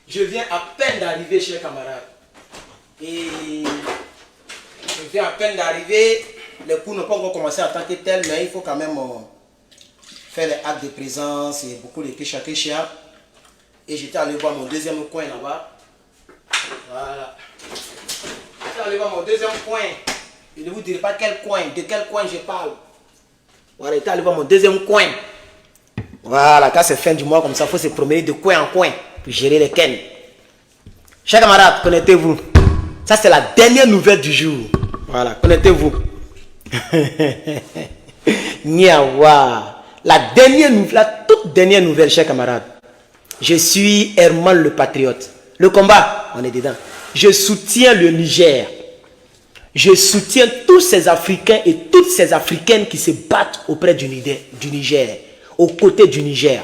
Je viens à peine d'arriver, chers camarades. Et je viens à peine d'arriver. Les cours n'ont pas encore commencé en tant que tel, mais il faut quand même faire les actes de présence et beaucoup de kécha. Et j'étais allé voir mon deuxième coin là-bas. Voilà. J'étais allé voir mon deuxième coin. Je ne vous dirai pas quel coin, de quel coin je parle. Voilà, j'étais allé voir mon deuxième coin. Voilà, quand c'est fin du mois comme ça, il faut se promener de coin en coin pour gérer les ken. Chers camarades, connectez-vous. Ça, c'est la dernière nouvelle du jour. Voilà, connectez-vous. Niawa. La dernière nouvelle, la toute dernière nouvelle, chers camarades. Je suis Herman le patriote. Le combat, on est dedans. Je soutiens le Niger. Je soutiens tous ces Africains et toutes ces Africaines qui se battent auprès du Niger, aux côtés du Niger.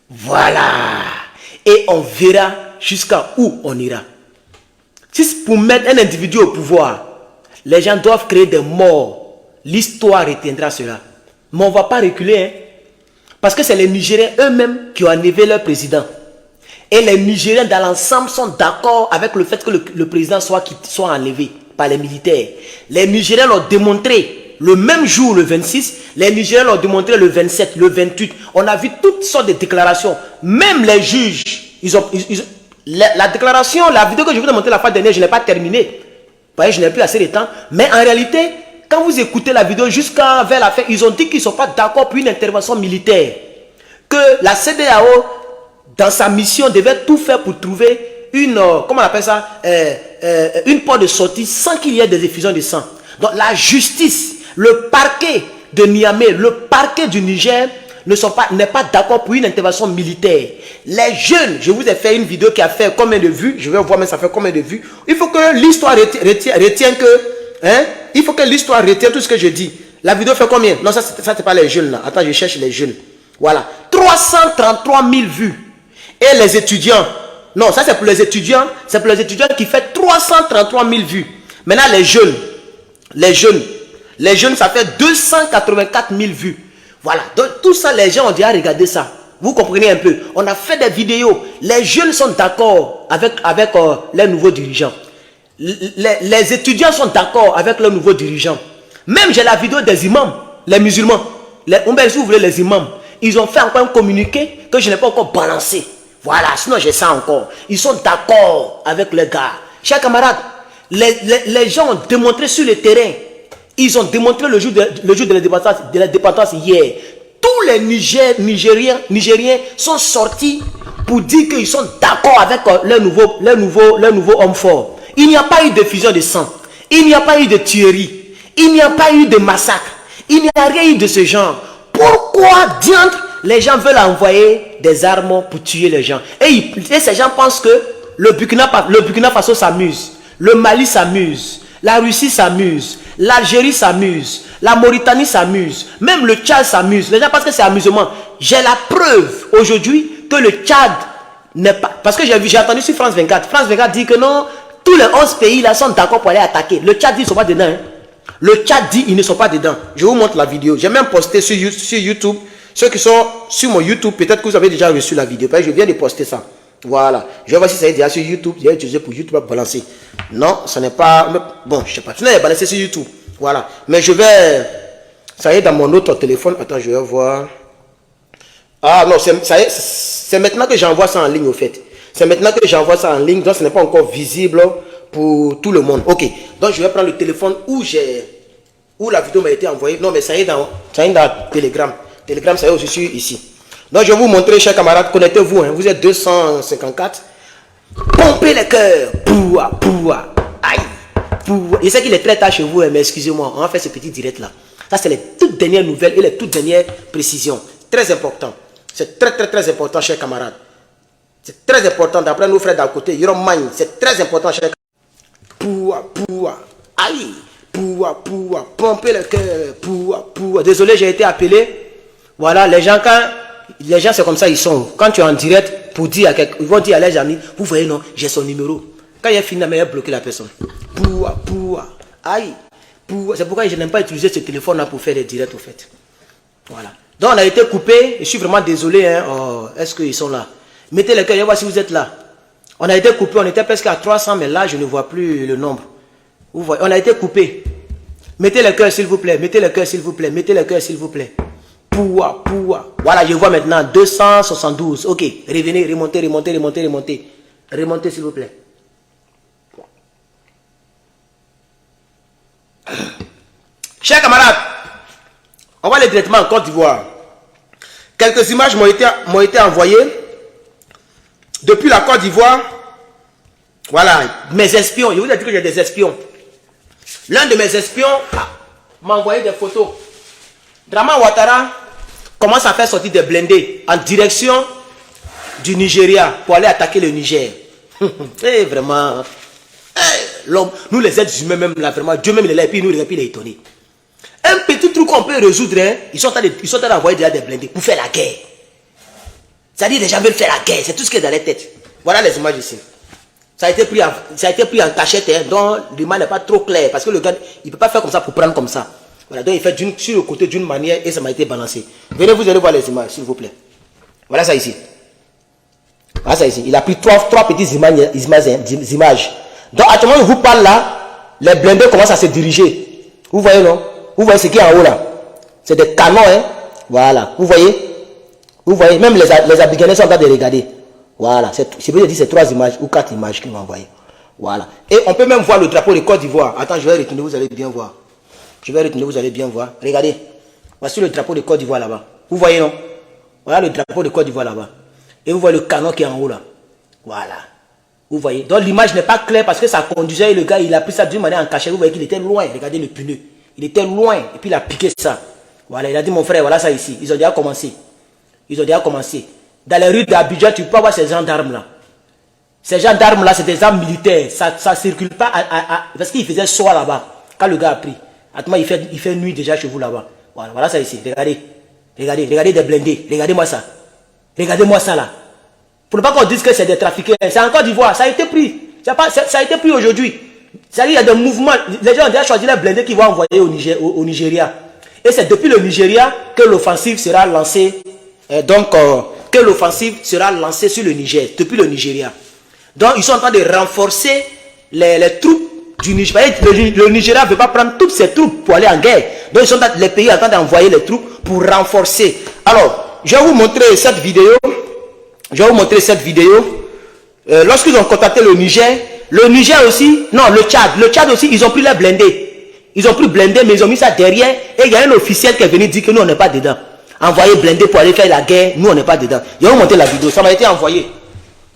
Voilà. Et on verra jusqu'à où on ira. Si c'est pour mettre un individu au pouvoir, les gens doivent créer des morts. L'histoire retiendra cela. Mais on ne va pas reculer. Hein? Parce que c'est les Nigériens eux-mêmes qui ont enlevé leur président. Et les Nigériens dans l'ensemble sont d'accord avec le fait que le président soit enlevé par les militaires. Les Nigériens l'ont démontré le même jour, le 26. Les Nigériens l'ont démontré le 27, le 28. On a vu toutes sortes de déclarations. Même les juges, la déclaration, la vidéo que je vous ai montrée la fois dernière, je ne l'ai pas terminée. Vous voyez, je n'ai plus assez de temps. Mais en réalité, quand vous écoutez la vidéo jusqu'à vers la fin, ils ont dit qu'ils ne sont pas d'accord pour une intervention militaire. Que la CEDEAO, dans sa mission, devait tout faire pour trouver une, comment on appelle ça, une porte de sortie sans qu'il y ait des effusions de sang. Donc la justice, le parquet de Niamey, le parquet du Niger n'est pas d'accord pour une intervention militaire. Les jeunes, je vous ai fait une vidéo qui a fait combien de vues, je vais voir mais ça fait combien de vues. Il faut que l'histoire retienne que, hein, il faut que l'histoire retienne tout ce que je dis. La vidéo fait combien? Non, ça c'est pas les jeunes là. Attends, je cherche les jeunes. Voilà, 333 000 vues. Et les étudiants, non, ça c'est pour les étudiants, c'est pour les étudiants qui fait 333 000 vues. Maintenant les jeunes ça fait 284 000 vues. Voilà, donc tout ça, les gens ont déjà regardé ça. Vous comprenez un peu. On a fait des vidéos. Les jeunes sont d'accord avec les nouveaux dirigeants. Les étudiants sont d'accord avec leurs nouveaux dirigeants. Même j'ai la vidéo des imams, les musulmans. Si vous voulez, les imams. Ils ont fait encore un communiqué que je n'ai pas encore balancé. Voilà, sinon j'ai ça encore. Ils sont d'accord avec les gars. Chers camarades, les gens ont démontré sur le terrain. Ils ont démontré le jour de l'indépendance hier. Tous les Nigériens sont sortis pour dire qu'ils sont d'accord avec leur nouveau homme fort. Il n'y a pas eu de fusion de sang. Il n'y a pas eu de tuerie. Il n'y a pas eu de massacre. Il n'y a rien eu de ce genre. Pourquoi diantre les gens veulent envoyer des armes pour tuer les gens? Et ces gens pensent que le Burkina Faso s'amuse. Le Mali s'amuse. La Russie s'amuse. L'Algérie s'amuse. La Mauritanie s'amuse. Même le Tchad s'amuse. Les gens pensent que c'est amusement. J'ai la preuve aujourd'hui que le Tchad n'est pas... Parce que j'ai entendu sur France 24. France 24 dit que non, tous les 11 pays là sont d'accord pour aller attaquer. Le Tchad dit qu'ils ne sont pas dedans. Hein. Le Tchad dit qu'ils ne sont pas dedans. Je vous montre la vidéo. J'ai même posté sur YouTube. Ceux qui sont sur mon YouTube, peut-être que vous avez déjà reçu la vidéo. Je viens de poster ça. Voilà. Je vais voir si ça est déjà sur YouTube. J'ai utilisé pour YouTube à balancer. Non, ce n'est pas... Bon, je ne sais pas. Tu n'as pas balancé sur YouTube. Voilà. Mais je vais... Ça y est dans mon autre téléphone. Attends, je vais voir. Ah non, ça y est. C'est maintenant que j'envoie ça en ligne au fait. C'est maintenant que j'envoie ça en ligne. Donc ce n'est pas encore visible pour tout le monde. Ok. Donc je vais prendre le téléphone où la vidéo m'a été envoyée. Non, mais ça y est dans Telegram. Telegram, ça y est aussi ici. Donc je vais vous montrer, chers camarades, connectez-vous. Hein. Vous êtes 254. Pompez les cœurs. Poua, poua. Aïe. Poua. Je sais qu'il est très tard chez vous, hein, mais excusez-moi. On va faire ce petit direct là. Ça, c'est les toutes dernières nouvelles et les toutes dernières précisions. Très important. C'est très important, chers camarades. C'est très important. D'après nos frères d'à côté, Yoromagne, c'est très important, chers camarades. Poua, poua. Aïe. Poua, poua. Pompez le cœur. Poua, poua. Désolé, j'ai été appelé. Voilà, les gens, c'est comme ça, ils sont. Quand tu es en direct, pour dire à quelqu'un, ils vont dire à leurs amis, vous voyez, non, j'ai son numéro. Quand il a fini, il a bloqué la personne. Poua, poua. Aïe. Poua. C'est pourquoi je n'aime pas utiliser ce téléphone-là pour faire des directs, au fait. Voilà. Donc, on a été coupé. Je suis vraiment désolé. Hein. Oh, est-ce qu'ils sont là? Mettez les cœurs, je vois si vous êtes là. On a été coupé, on était presque à 300, mais là, je ne vois plus le nombre. Vous voyez, on a été coupé. Mettez le cœur, s'il vous plaît. Mettez le cœur, s'il vous plaît. Mettez le cœur, s'il vous plaît. Poua. Voilà, je vois maintenant 272. Ok, revenez, remontez. Remontez, s'il vous plaît. Chers camarades, on va aller directement en Côte d'Ivoire. Quelques images m'ont été envoyées depuis la Côte d'Ivoire. Voilà, mes espions. Je vous ai dit que j'ai des espions. L'un de mes espions m'a envoyé des photos. Draman Ouattara commence à faire sortir des blindés en direction du Nigeria pour aller attaquer le Niger. Et vraiment, l'homme, nous les êtres humains même là, vraiment, Dieu même il est là et puis il est étonné. Un petit truc qu'on peut résoudre, hein, ils sont en train d'envoyer déjà des blindés pour faire la guerre. C'est-à-dire les gens veulent faire la guerre, c'est tout ce qui est dans les têtes. Voilà les images ici. Ça a été pris en cachette, hein, donc l'image n'est pas trop clair parce que le gars, il ne peut pas faire comme ça pour prendre comme ça. Voilà, donc il fait sur le côté d'une manière et ça m'a été balancé. Venez, vous allez voir les images, s'il vous plaît. Voilà ça ici. Voilà ça ici. Il a pris trois petites images. Donc, à ce moment où je vous parle là, les blindés commencent à se diriger. Vous voyez, non? Vous voyez ce qui est en haut là? C'est des canons, hein? Voilà. Vous voyez? Vous voyez? Même les Abidjanais sont en train de regarder. Voilà. C'est pour dire ces 3 images ou 4 images qu'ils m'ont envoyées. Voilà. Et on peut même voir le drapeau de Côte d'Ivoire. Attends, je vais retourner, vous allez bien voir. Je vais retourner, vous allez bien voir. Regardez. Voici le drapeau de Côte d'Ivoire là-bas. Vous voyez, non? Voilà le drapeau de Côte d'Ivoire là-bas. Et vous voyez le canon qui est en haut là. Voilà. Vous voyez. Donc l'image n'est pas claire parce que ça conduisait et le gars, il a pris ça d'une manière en cachette. Vous voyez qu'il était loin. Regardez le pneu. Il était loin. Et puis il a piqué ça. Voilà. Il a dit, mon frère, voilà ça ici. Ils ont déjà commencé. Dans les rues d'Abidjan, tu peux voir ces gendarmes là. Ces gendarmes là, c'est des armes militaires. Ça ne circule pas parce qu'il faisait soir là-bas. Quand le gars a pris. Attends, il fait nuit déjà chez vous là-bas. Voilà ça ici. Regardez des blindés. Regardez-moi ça. Regardez-moi ça là. Pour ne pas qu'on dise que c'est des trafiquants. C'est en Côte d'Ivoire. Ça a été pris. Ça a été pris aujourd'hui. C'est-à-dire qu'il y a des mouvements. Les gens ont déjà choisi les blindés qu'ils vont envoyer au Nigeria. Et c'est depuis le Nigeria que l'offensive sera lancée. Que l'offensive sera lancée sur le Niger. Depuis le Nigeria. Donc ils sont en train de renforcer les troupes du Nigeria. Le Nigeria ne veut pas prendre toutes ses troupes pour aller en guerre. Donc les pays sont en train d'envoyer les troupes pour renforcer. Alors, je vais vous montrer cette vidéo. Lorsqu'ils ont contacté le Niger aussi, non, le Tchad aussi, ils ont pris les blindés. Ils ont pris blindés, mais ils ont mis ça derrière. Et il y a un officiel qui est venu dire que nous, on n'est pas dedans. Envoyer blindés pour aller faire la guerre, nous, on n'est pas dedans. Je vais vous montrer la vidéo. Ça m'a été envoyé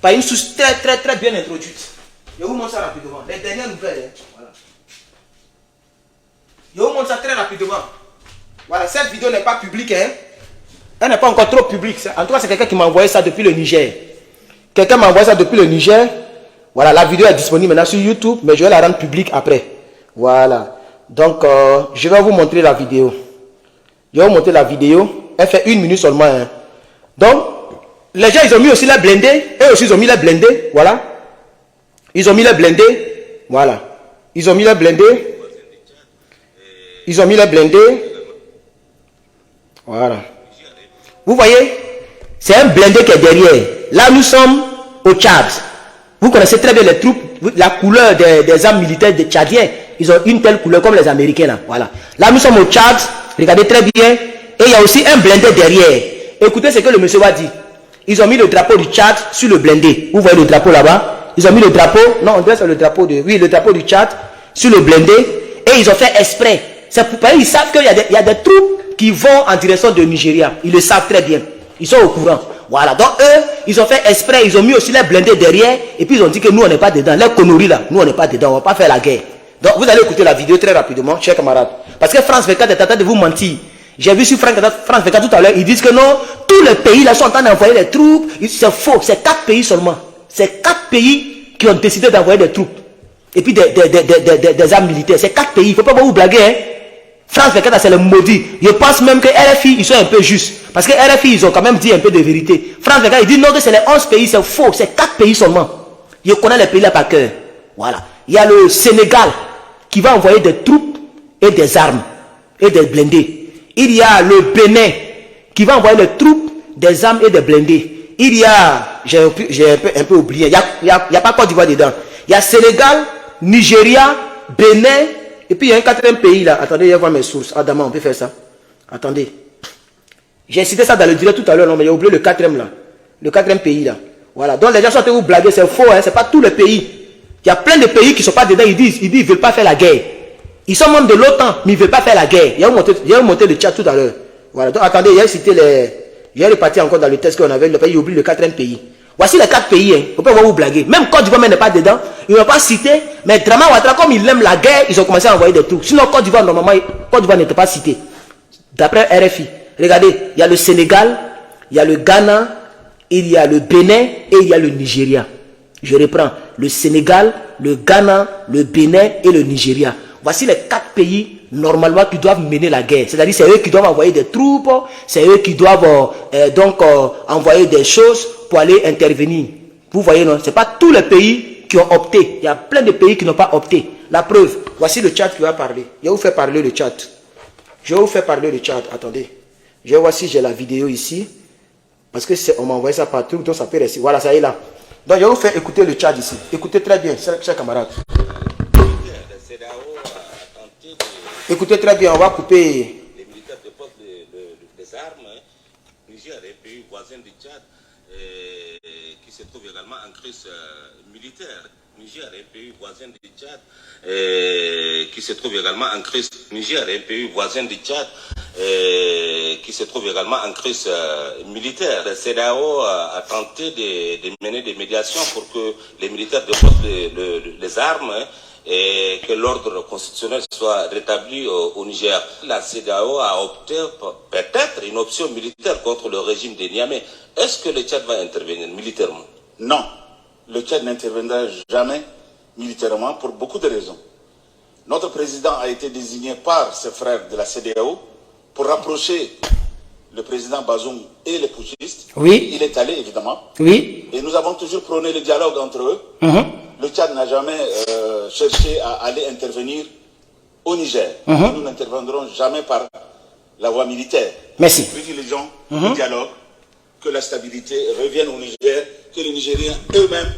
par une source très bien introduite. Je vous montre ça rapidement. Les dernières nouvelles. Voilà. Je vous montre ça très rapidement. Voilà, cette vidéo n'est pas publique, hein. Elle n'est pas encore trop publique. En tout cas, c'est quelqu'un qui m'a envoyé ça depuis le Niger. Quelqu'un m'a envoyé ça depuis le Niger. Voilà, la vidéo est disponible maintenant sur YouTube, mais je vais la rendre publique après. Voilà. Donc, je vais vous montrer la vidéo. Elle fait 1 minute seulement. Hein. Donc, les gens, ils ont mis aussi les blindés. Eux aussi, ils ont mis les blindés. Voilà. Ils ont mis les blindés. Voilà. Ils ont mis les blindés. Voilà. Vous voyez, c'est un blindé qui est derrière. Là, nous sommes au Tchad. Vous connaissez très bien les troupes, la couleur des armes militaires des Tchadiens. Ils ont une telle couleur comme les Américains. Là, voilà. Là, nous sommes au Tchad. Regardez très bien. Et il y a aussi un blindé derrière. Écoutez ce que le monsieur va dire. Ils ont mis le drapeau du Tchad sur le blindé. Vous voyez le drapeau là-bas. Ils ont mis le drapeau. Non, on dirait que c'est le drapeau le drapeau du Tchad sur le blindé. Et ils ont fait exprès. C'est pour ils savent qu'il y a des troupes qui vont en direction de Nigeria. Ils le savent très bien. Ils sont au courant. Voilà. Donc eux, ils ont fait exprès. Ils ont mis aussi les blindés derrière. Et puis ils ont dit que nous, on n'est pas dedans. Les conneries là, nous, on n'est pas dedans. On ne va pas faire la guerre. Donc vous allez écouter la vidéo très rapidement, chers camarades. Parce que France 24 est en train de vous mentir. J'ai vu sur France 24 tout à l'heure. Ils disent que non, tous les pays là sont en train d'envoyer les troupes. C'est faux. C'est 4 pays seulement. C'est 4 pays qui ont décidé d'envoyer des troupes. Et puis des armes militaires. C'est 4 pays. Il ne faut pas vous blaguer. Hein. France 24, c'est le maudit. Je pense même que RFI, ils sont un peu justes. Parce que RFI, ils ont quand même dit un peu de vérité. France 24, ils disent non, que c'est les 11 pays, c'est faux. C'est 4 pays seulement. Je connais les pays là par cœur. Voilà. Il y a le Sénégal qui va envoyer des troupes et des armes et des blindés. Il y a le Bénin qui va envoyer les troupes, des armes et des blindés. il y a, j'ai un peu oublié, il y a pas Côte d'Ivoire dedans. Il y a Sénégal, Nigeria, Bénin, et puis il y a un quatrième pays là. Attendez, je vais voir mes sources. Adama, on peut faire ça. Attendez. J'ai cité ça dans le direct tout à l'heure, non, mais j'ai oublié le quatrième là. Le quatrième pays là. Voilà. Donc les gens sont en train de vous blaguer, c'est faux, hein, c'est pas tous les pays. Il y a plein de pays qui ne sont pas dedans, ils disent ils veulent pas faire la guerre. Ils sont membres de l'OTAN, mais ils ne veulent pas faire la guerre. Il y a monté le chat tout à l'heure. Voilà. Donc attendez, j'ai cité les. J'ai reparti encore dans le test qu'on avait, le pays, oublie le quatrième pays. Voici les 4 pays, hein. Vous pouvez vous blaguer. Même Côte d'Ivoire n'est pas dedans. Ils ne l'ont pas cité. Mais Drama Ouattara, comme ils aiment la guerre, ils ont commencé à envoyer des trucs. Sinon, Côte d'Ivoire, normalement, Côte d'Ivoire n'était pas cité. D'après RFI. Regardez, il y a le Sénégal, il y a le Ghana, il y a le Bénin et il y a le Nigeria. Je reprends. Le Sénégal, le Ghana, le Bénin et le Nigeria. Voici les 4 pays normalement qui doivent mener la guerre. C'est-à-dire c'est eux qui doivent envoyer des troupes, c'est eux qui doivent envoyer des choses pour aller intervenir. Vous voyez, non? Ce n'est pas tous les pays qui ont opté. Il y a plein de pays qui n'ont pas opté. La preuve, voici le chat qui va parler. Je vais vous faire parler le chat. Je vais vous faire parler le chat. Attendez. Je vais voir si j'ai la vidéo ici. Parce que on m'a envoyé ça partout, donc ça peut rester. Voilà, ça y est là. Donc je vais vous faire écouter le chat ici. Écoutez très bien, chers camarades. Écoutez très bien, on va couper. Les militaires déposent les armes. Niger est un pays voisin du Tchad qui se trouve également en crise militaire. Niger est un pays voisin du Tchad qui se trouve également en crise. Niger est un pays voisin du Tchad qui se trouve également en crise militaire. Le CEDEAO a tenté de mener des médiations pour que les militaires déposent les armes. Et que l'ordre constitutionnel soit rétabli au Niger. La CEDEAO a opté pour peut-être une option militaire contre le régime de Niamey. Est-ce que le Tchad va intervenir militairement? Non, le Tchad n'interviendra jamais militairement pour beaucoup de raisons. Notre président a été désigné par ses frères de la CEDEAO pour rapprocher le président Bazoum et les putschistes. Oui. Il est allé, évidemment. Oui. Et nous avons toujours prôné le dialogue entre eux. Le Tchad n'a jamais cherché à aller intervenir au Niger. Nous n'interviendrons jamais par la voie militaire. Merci. Nous privilégions le dialogue, que la stabilité revienne au Niger, que les Nigériens eux-mêmes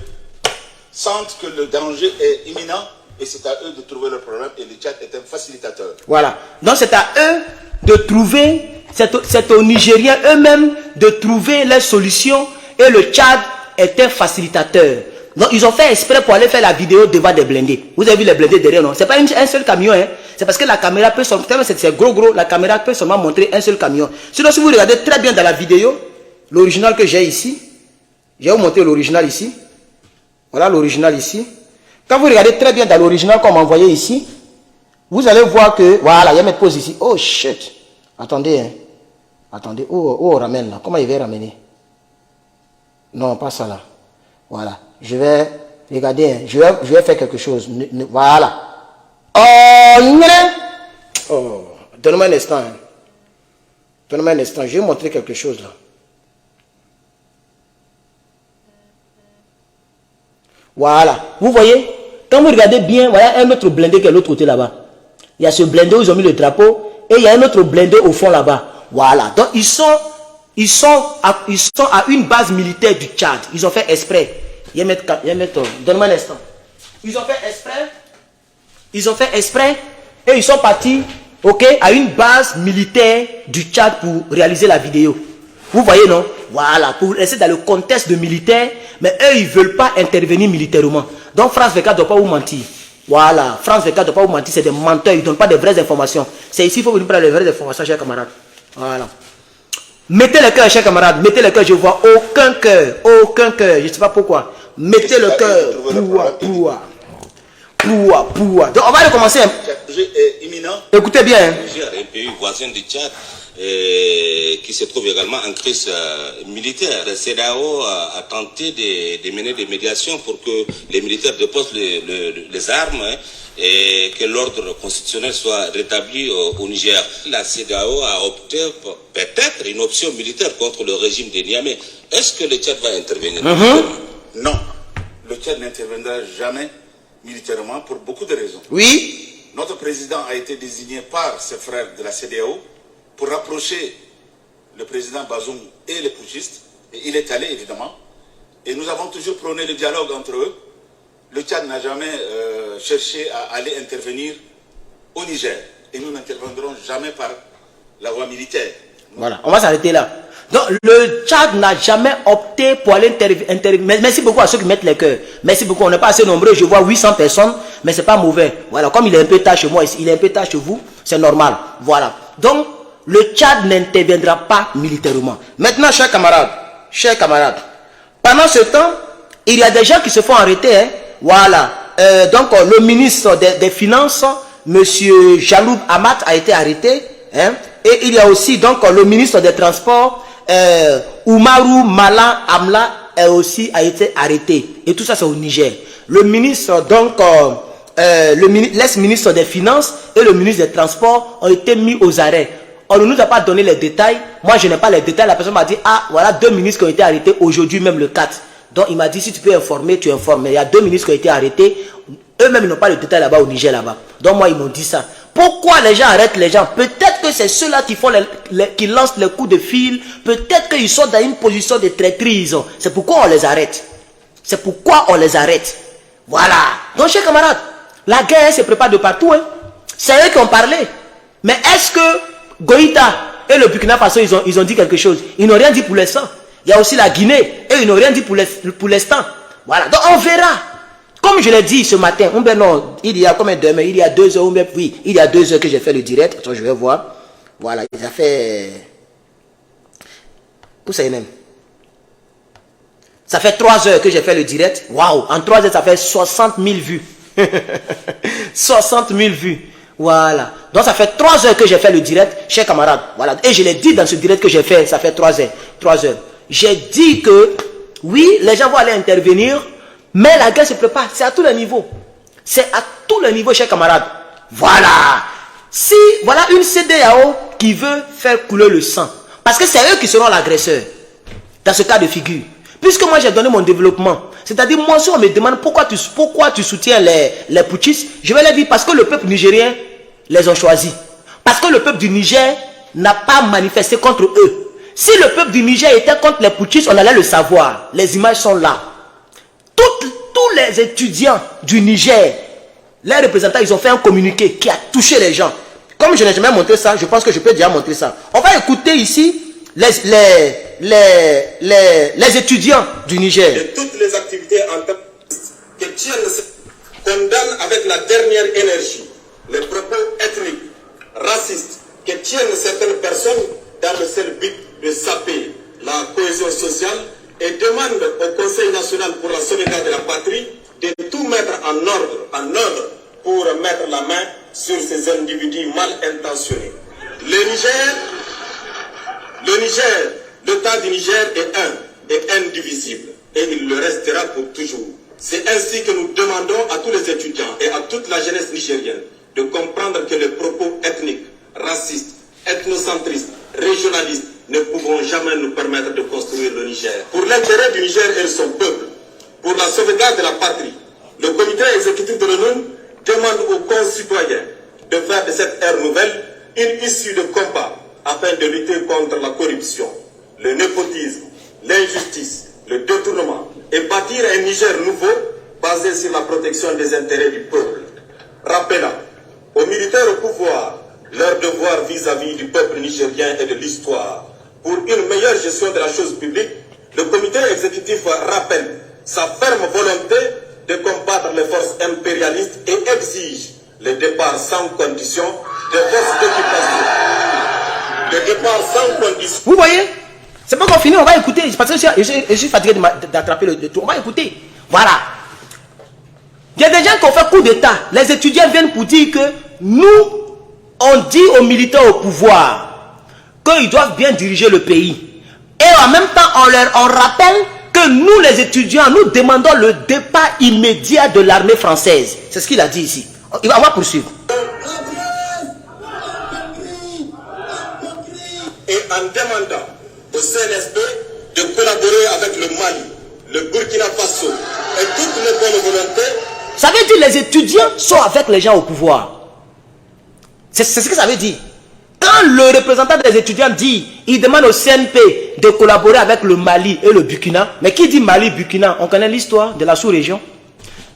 sentent que le danger est imminent et c'est à eux de trouver le problème et le Tchad est un facilitateur. Voilà. Donc c'est à eux de trouver, c'est aux Nigériens eux-mêmes de trouver les solutions et le Tchad est un facilitateur. Donc ils ont fait exprès pour aller faire la vidéo devant des blindés. Vous avez vu les blindés derrière, non? C'est pas un seul camion, hein. C'est parce que la caméra peut seulement, c'est gros, la caméra peut seulement montrer un seul camion. Sinon, si vous regardez très bien dans la vidéo, l'original que j'ai ici, je vais vous montrer l'original ici. Voilà l'original ici. Quand vous regardez très bien dans l'original qu'on m'a envoyé ici, vous allez voir que, voilà, il y a mes poses ici. Oh shit. Attendez, hein. Attendez. Oh, on ramène là. Comment il va ramener? Non, pas ça là. Voilà. Je vais, regardez, hein. Je vais faire quelque chose. Voilà. Oh, donne-moi un instant. Hein. Donne-moi un instant. Je vais vous montrer quelque chose là. Voilà. Vous voyez? Quand vous regardez bien, voilà un autre blindé qui est de l'autre côté là-bas. Il y a ce blindé où ils ont mis le drapeau. Et il y a un autre blindé au fond là-bas. Voilà. Donc ils sont à une base militaire du Tchad. Ils ont fait exprès. Donne-moi un instant. Ils ont fait exprès. Et ils sont partis, ok, à une base militaire du Tchad pour réaliser la vidéo. Vous voyez, non? Voilà, pour rester dans le contexte de militaire, mais eux, ils ne veulent pas intervenir militairement. Donc, France 24 ne doit pas vous mentir. Voilà, France 24 ne doit pas vous mentir, c'est des menteurs, ils ne donnent pas de vraies informations. C'est ici qu'il faut venir prendre les vraies informations, chers camarades. Voilà. Mettez le cœur, chers camarades, mettez le cœur, je vois aucun cœur, je ne sais pas pourquoi. Mettez le cœur, donc on va recommencer. Est imminent. Écoutez bien. Hein. Niger est un pays voisin du Tchad qui se trouve également en crise militaire. Le CEDEAO a tenté de mener des médiations pour que les militaires déposent les armes et que l'ordre constitutionnel soit rétabli au Niger. La CEDEAO a opté pour peut-être une option militaire contre le régime de Niamey. Est-ce que le Tchad va intervenir? Non, le Tchad n'interviendra jamais militairement pour beaucoup de raisons. Oui. Notre président a été désigné par ses frères de la CEDEAO pour rapprocher le président Bazoum et les putschistes. Et il est allé, évidemment. Et nous avons toujours prôné le dialogue entre eux. Le Tchad n'a jamais cherché à aller intervenir au Niger. Et nous n'interviendrons jamais par la voie militaire. Voilà, on va s'arrêter là. Donc, le Tchad n'a jamais opté pour aller intervenir. Merci beaucoup à ceux qui mettent les cœurs. Merci beaucoup, on n'est pas assez nombreux. Je vois 800 personnes, mais c'est pas mauvais. Voilà, comme il est un peu tard chez moi, il est un peu tard chez vous, c'est normal. Voilà. Donc, le Tchad n'interviendra pas militairement. Maintenant, chers camarades, pendant ce temps, il y a des gens qui se font arrêter. Hein. Voilà. Donc, le ministre des Finances, M. Jaloub Hamad, a été arrêté. Hein. Et il y a aussi donc le ministre des Transports, Oumarou Malan Amla, a été arrêté. Et tout ça, c'est au Niger. Le ministre, donc, l'ex-ministre des Finances et le ministre des Transports ont été mis aux arrêts. On ne nous a pas donné les détails. Moi, je n'ai pas les détails. La personne m'a dit, ah, voilà 2 ministres qui ont été arrêtés aujourd'hui, même le 4. Donc, il m'a dit, si tu peux informer, tu informes. Mais il y a 2 ministres qui ont été arrêtés. Eux-mêmes, ils n'ont pas le détail là-bas au Niger, là-bas. Donc, moi, ils m'ont dit ça. Pourquoi les gens arrêtent les gens? Peut-être que c'est ceux-là qui font qui lancent les coups de fil. Peut-être qu'ils sont dans une position de traîtrise. C'est pourquoi on les arrête. C'est pourquoi on les arrête. Voilà. Donc, chers camarades, la guerre se prépare de partout. Hein. C'est eux qui ont parlé. Mais est-ce que Goïta et le Burkina Faso, ils ont dit quelque chose? Ils n'ont rien dit pour l'instant. Il y a aussi la Guinée et ils n'ont rien dit pour l'instant. Voilà. Donc, on verra. Comme je l'ai dit ce matin, non, il y a combien d'heures? Il y a 2 heures, oui, il y a 2 heures que j'ai fait le direct. Attends, je vais voir. Voilà, il a fait... Où ça y est? Ça fait 3 heures que j'ai fait le direct. Waouh, en 3 heures, ça fait 60 000 vues. 60 000 vues. Voilà. Donc, ça fait 3 heures que j'ai fait le direct, chers camarades. Voilà. Et je l'ai dit dans ce direct que j'ai fait, ça fait 3 heures. 3 heures. J'ai dit que, oui, les gens vont aller intervenir, mais la guerre se prépare. C'est à tous les niveaux. C'est à tous les niveaux, chers camarades. Voilà. Si, voilà une CEDEAO qui veut faire couler le sang. Parce que c'est eux qui seront l'agresseur. Dans ce cas de figure. Puisque moi, j'ai donné mon développement. C'est-à-dire, moi, si on me demande pourquoi tu soutiens les putschistes, je vais leur dire parce que le peuple nigérien les a choisis. Parce que le peuple du Niger n'a pas manifesté contre eux. Si le peuple du Niger était contre les putschistes, on allait le savoir. Les images sont là. Tous les étudiants du Niger, les représentants, ils ont fait un communiqué qui a touché les gens. Comme je n'ai jamais montré ça, je pense que je peux déjà montrer ça. On va écouter ici les étudiants du Niger. Et toutes les activités en termes que Tchad condamne avec la dernière énergie les propos ethniques, racistes, que tiennent certaines personnes dans le seul but de saper la cohésion sociale et demande au Conseil national pour la sauvegarde de la patrie de tout mettre en ordre pour mettre la main sur ces individus mal intentionnés. L'État du Niger est indivisible et il le restera pour toujours. C'est ainsi que nous demandons à tous les étudiants et à toute la jeunesse nigérienne de comprendre que les propos ethniques, racistes, ethnocentristes, régionalistes ne pourront jamais nous permettre de construire le Niger. Pour l'intérêt du Niger et de son peuple, pour la sauvegarde de la patrie, le comité exécutif de l'ONU demande aux concitoyens de faire de cette ère nouvelle une issue de combat afin de lutter contre la corruption, le népotisme, l'injustice, le détournement et bâtir un Niger nouveau basé sur la protection des intérêts du peuple. Rappelant aux militaires au pouvoir leur devoir vis-à-vis du peuple nigérien et de l'histoire. Pour une meilleure gestion de la chose publique, le comité exécutif rappelle sa ferme volonté de combattre les forces impérialistes et exige le départ sans condition des forces d'occupation. Le départ sans condition. Vous voyez? C'est pas qu'on finit, on va écouter. Parce que je suis fatigué d'attraper le tour. On va écouter. Voilà. Il y a des gens qui ont fait coup d'état. Les étudiants viennent pour dire que nous, on dit aux militaires au pouvoir qu'ils doivent bien diriger le pays. Et en même temps, on rappelle que nous, les étudiants, nous demandons le départ immédiat de l'armée française. C'est ce qu'il a dit ici. On va poursuivre. Et en demandant au CNSP de collaborer avec le Mali, le Burkina Faso et toutes les bonnes volontés. Ça veut dire que les étudiants sont avec les gens au pouvoir. C'est ce que ça veut dire. Quand Quand le représentant des étudiants dit, il demande au CNP de collaborer avec le Mali et le Burkina. Mais qui dit Mali, Burkina? On connaît l'histoire de la sous-région.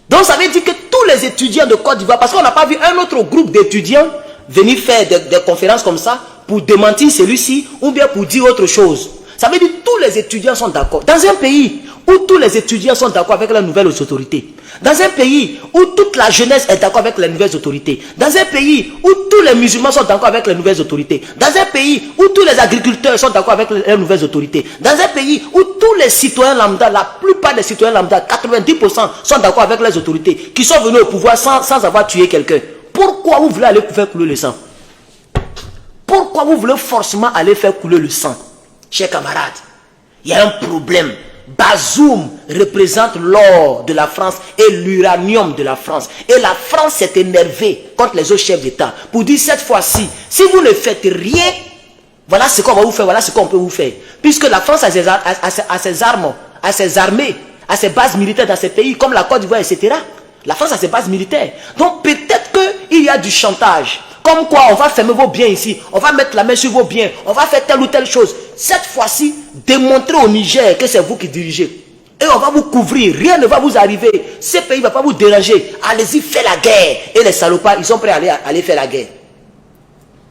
Donc ça veut dire que tous les étudiants de Côte d'Ivoire, parce qu'on n'a pas vu un autre groupe d'étudiants venir faire des conférences comme ça pour démentir celui-ci ou bien pour dire autre chose. Ça veut dire que tous les étudiants sont d'accord. Dans un pays où tous les étudiants sont d'accord avec les nouvelles autorités, dans un pays où toute la jeunesse est d'accord avec les nouvelles autorités, dans un pays où tous les musulmans sont d'accord avec les nouvelles autorités, dans un pays où tous les agriculteurs sont d'accord avec les nouvelles autorités, dans un pays où tous les citoyens lambda, la plupart des citoyens lambda, 90% sont d'accord avec les autorités, qui sont venus au pouvoir sans avoir tué quelqu'un. Pourquoi vous voulez aller faire couler le sang? Pourquoi vous voulez forcément aller faire couler le sang? Chers camarades, il y a un problème. Bazoum représente l'or de la France et l'uranium de la France. Et la France s'est énervée contre les autres chefs d'État pour dire cette fois-ci, si vous ne faites rien, voilà ce qu'on va vous faire, voilà ce qu'on peut vous faire. Puisque la France a ses armes, a ses armées, a ses bases militaires dans ces pays comme la Côte d'Ivoire, etc. La France a ses bases militaires. Donc peut-être qu'il y a du chantage. Comme quoi, on va fermer vos biens ici, on va mettre la main sur vos biens, on va faire telle ou telle chose. Cette fois-ci, démontrez au Niger que c'est vous qui dirigez. Et on va vous couvrir, rien ne va vous arriver. Ce pays ne va pas vous déranger. Allez-y, faites la guerre. Et les salopards, ils sont prêts à aller faire la guerre.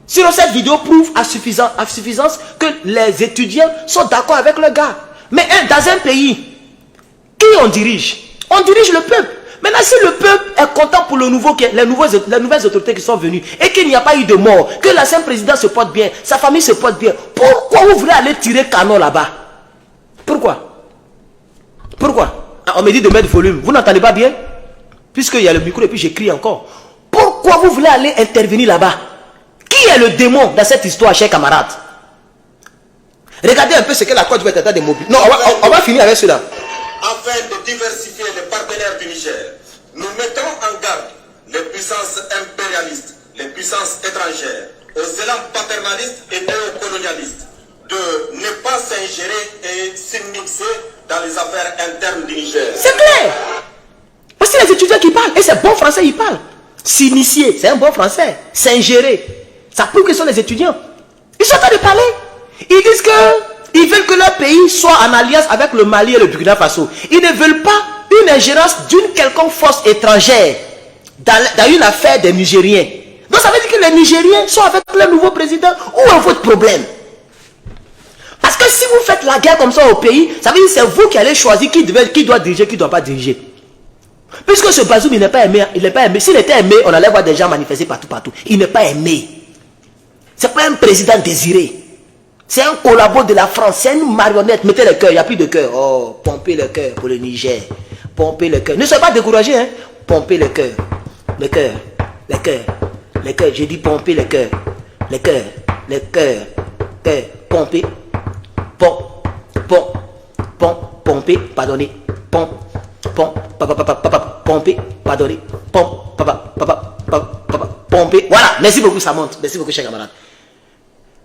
Sinon, cette vidéo prouve à suffisance que les étudiants sont d'accord avec le gars. Mais dans un pays, qui on dirige? On dirige le peuple. Maintenant, si le peuple est content pour les nouvelles autorités qui sont venues et qu'il n'y a pas eu de mort, que l'ancien président se porte bien, sa famille se porte bien, pourquoi vous voulez aller tirer canon là-bas? Pourquoi? Pourquoi? On me dit de mettre volume. Vous n'entendez pas bien? Puisqu'il y a le micro et puis j'écris encore. Pourquoi vous voulez aller intervenir là-bas? Qui est le démon dans cette histoire, chers camarades? Regardez un peu ce que la Côte d'Ivoire est en train de mobiliser. Non, on va finir avec cela. Afin de diversifier les partenaires du Niger, nous mettons en garde les puissances impérialistes, les puissances étrangères, aux élans paternalistes et néocolonialistes, de ne pas s'ingérer et s'immiscer dans les affaires internes du Niger. C'est clair. Parce que c'est les étudiants qui parlent, et c'est bon français, ils parlent. S'initier, c'est un bon français. S'ingérer, ça prouve que ce sont les étudiants. Ils sont en train de parler. Ils disent que ils veulent que leur pays soit en alliance avec le Mali et le Burkina Faso. Ils ne veulent pas une ingérence d'une quelconque force étrangère dans une affaire des Nigériens. Donc ça veut dire que les Nigériens sont avec le nouveau président. Où est votre problème? Parce que si vous faites la guerre comme ça au pays, ça veut dire que c'est vous qui allez choisir qui doit diriger, qui ne doit pas diriger. Puisque ce Bazoum, il n'est pas aimé. Il n'est pas aimé. S'il était aimé, on allait voir des gens manifester partout. Il n'est pas aimé. Ce n'est pas un président désiré. C'est un collabo de la France, c'est une marionnette. Mettez le cœur, il n'y a plus de cœur. Oh, pompez le cœur pour le Niger. Pompez le cœur. Ne soyez pas découragés, hein. Pompez le cœur. Le cœur, le cœur, le cœur. J'ai dit pomper le cœur. Le cœur, le cœur, cœur. Pomper. Pomper, pardonnez. Pomper, pardonnez. Pomper. Voilà, merci beaucoup, ça monte. Merci beaucoup, chers camarades.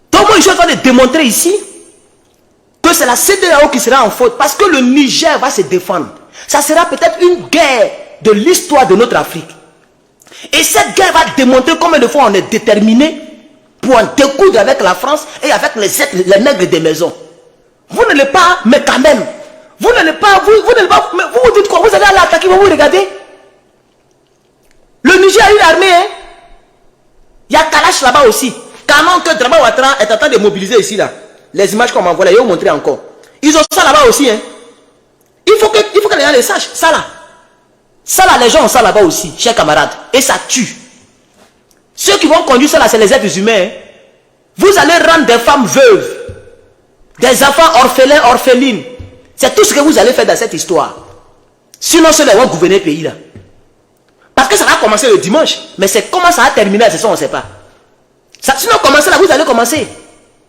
Donc moi je suis en train de démontrer ici que c'est la CEDEAO qui sera en faute parce que le Niger va se défendre. Ça sera peut-être une guerre de l'histoire de notre Afrique. Et cette guerre va démontrer combien de fois on est déterminé pour en découdre avec la France et avec les nègres des maisons. Vous n'allez pas, mais quand même, vous n'allez pas, mais vous dites quoi? Vous allez aller attaquer, vous regardez. Le Niger a une armée, hein. Il y a Kalash là-bas aussi. Canon que Drama Ouattara est en train de mobiliser ici là. Les images qu'on m'envoie là, ils vont montrer encore. Ils ont ça là-bas aussi, hein. Il faut que les gens les sachent. Ça là, les gens ont ça là-bas aussi, chers camarades. Et ça tue. Ceux qui vont conduire ça là, c'est les êtres humains, hein. Vous allez rendre des femmes veuves, des enfants orphelins, orphelines. C'est tout ce que vous allez faire dans cette histoire. Sinon, ceux-là vont gouverner le pays là. Parce que ça va commencer le dimanche. Mais c'est comment ça va terminer, c'est ça, on ne sait pas. Sinon, commencez là, vous allez commencer.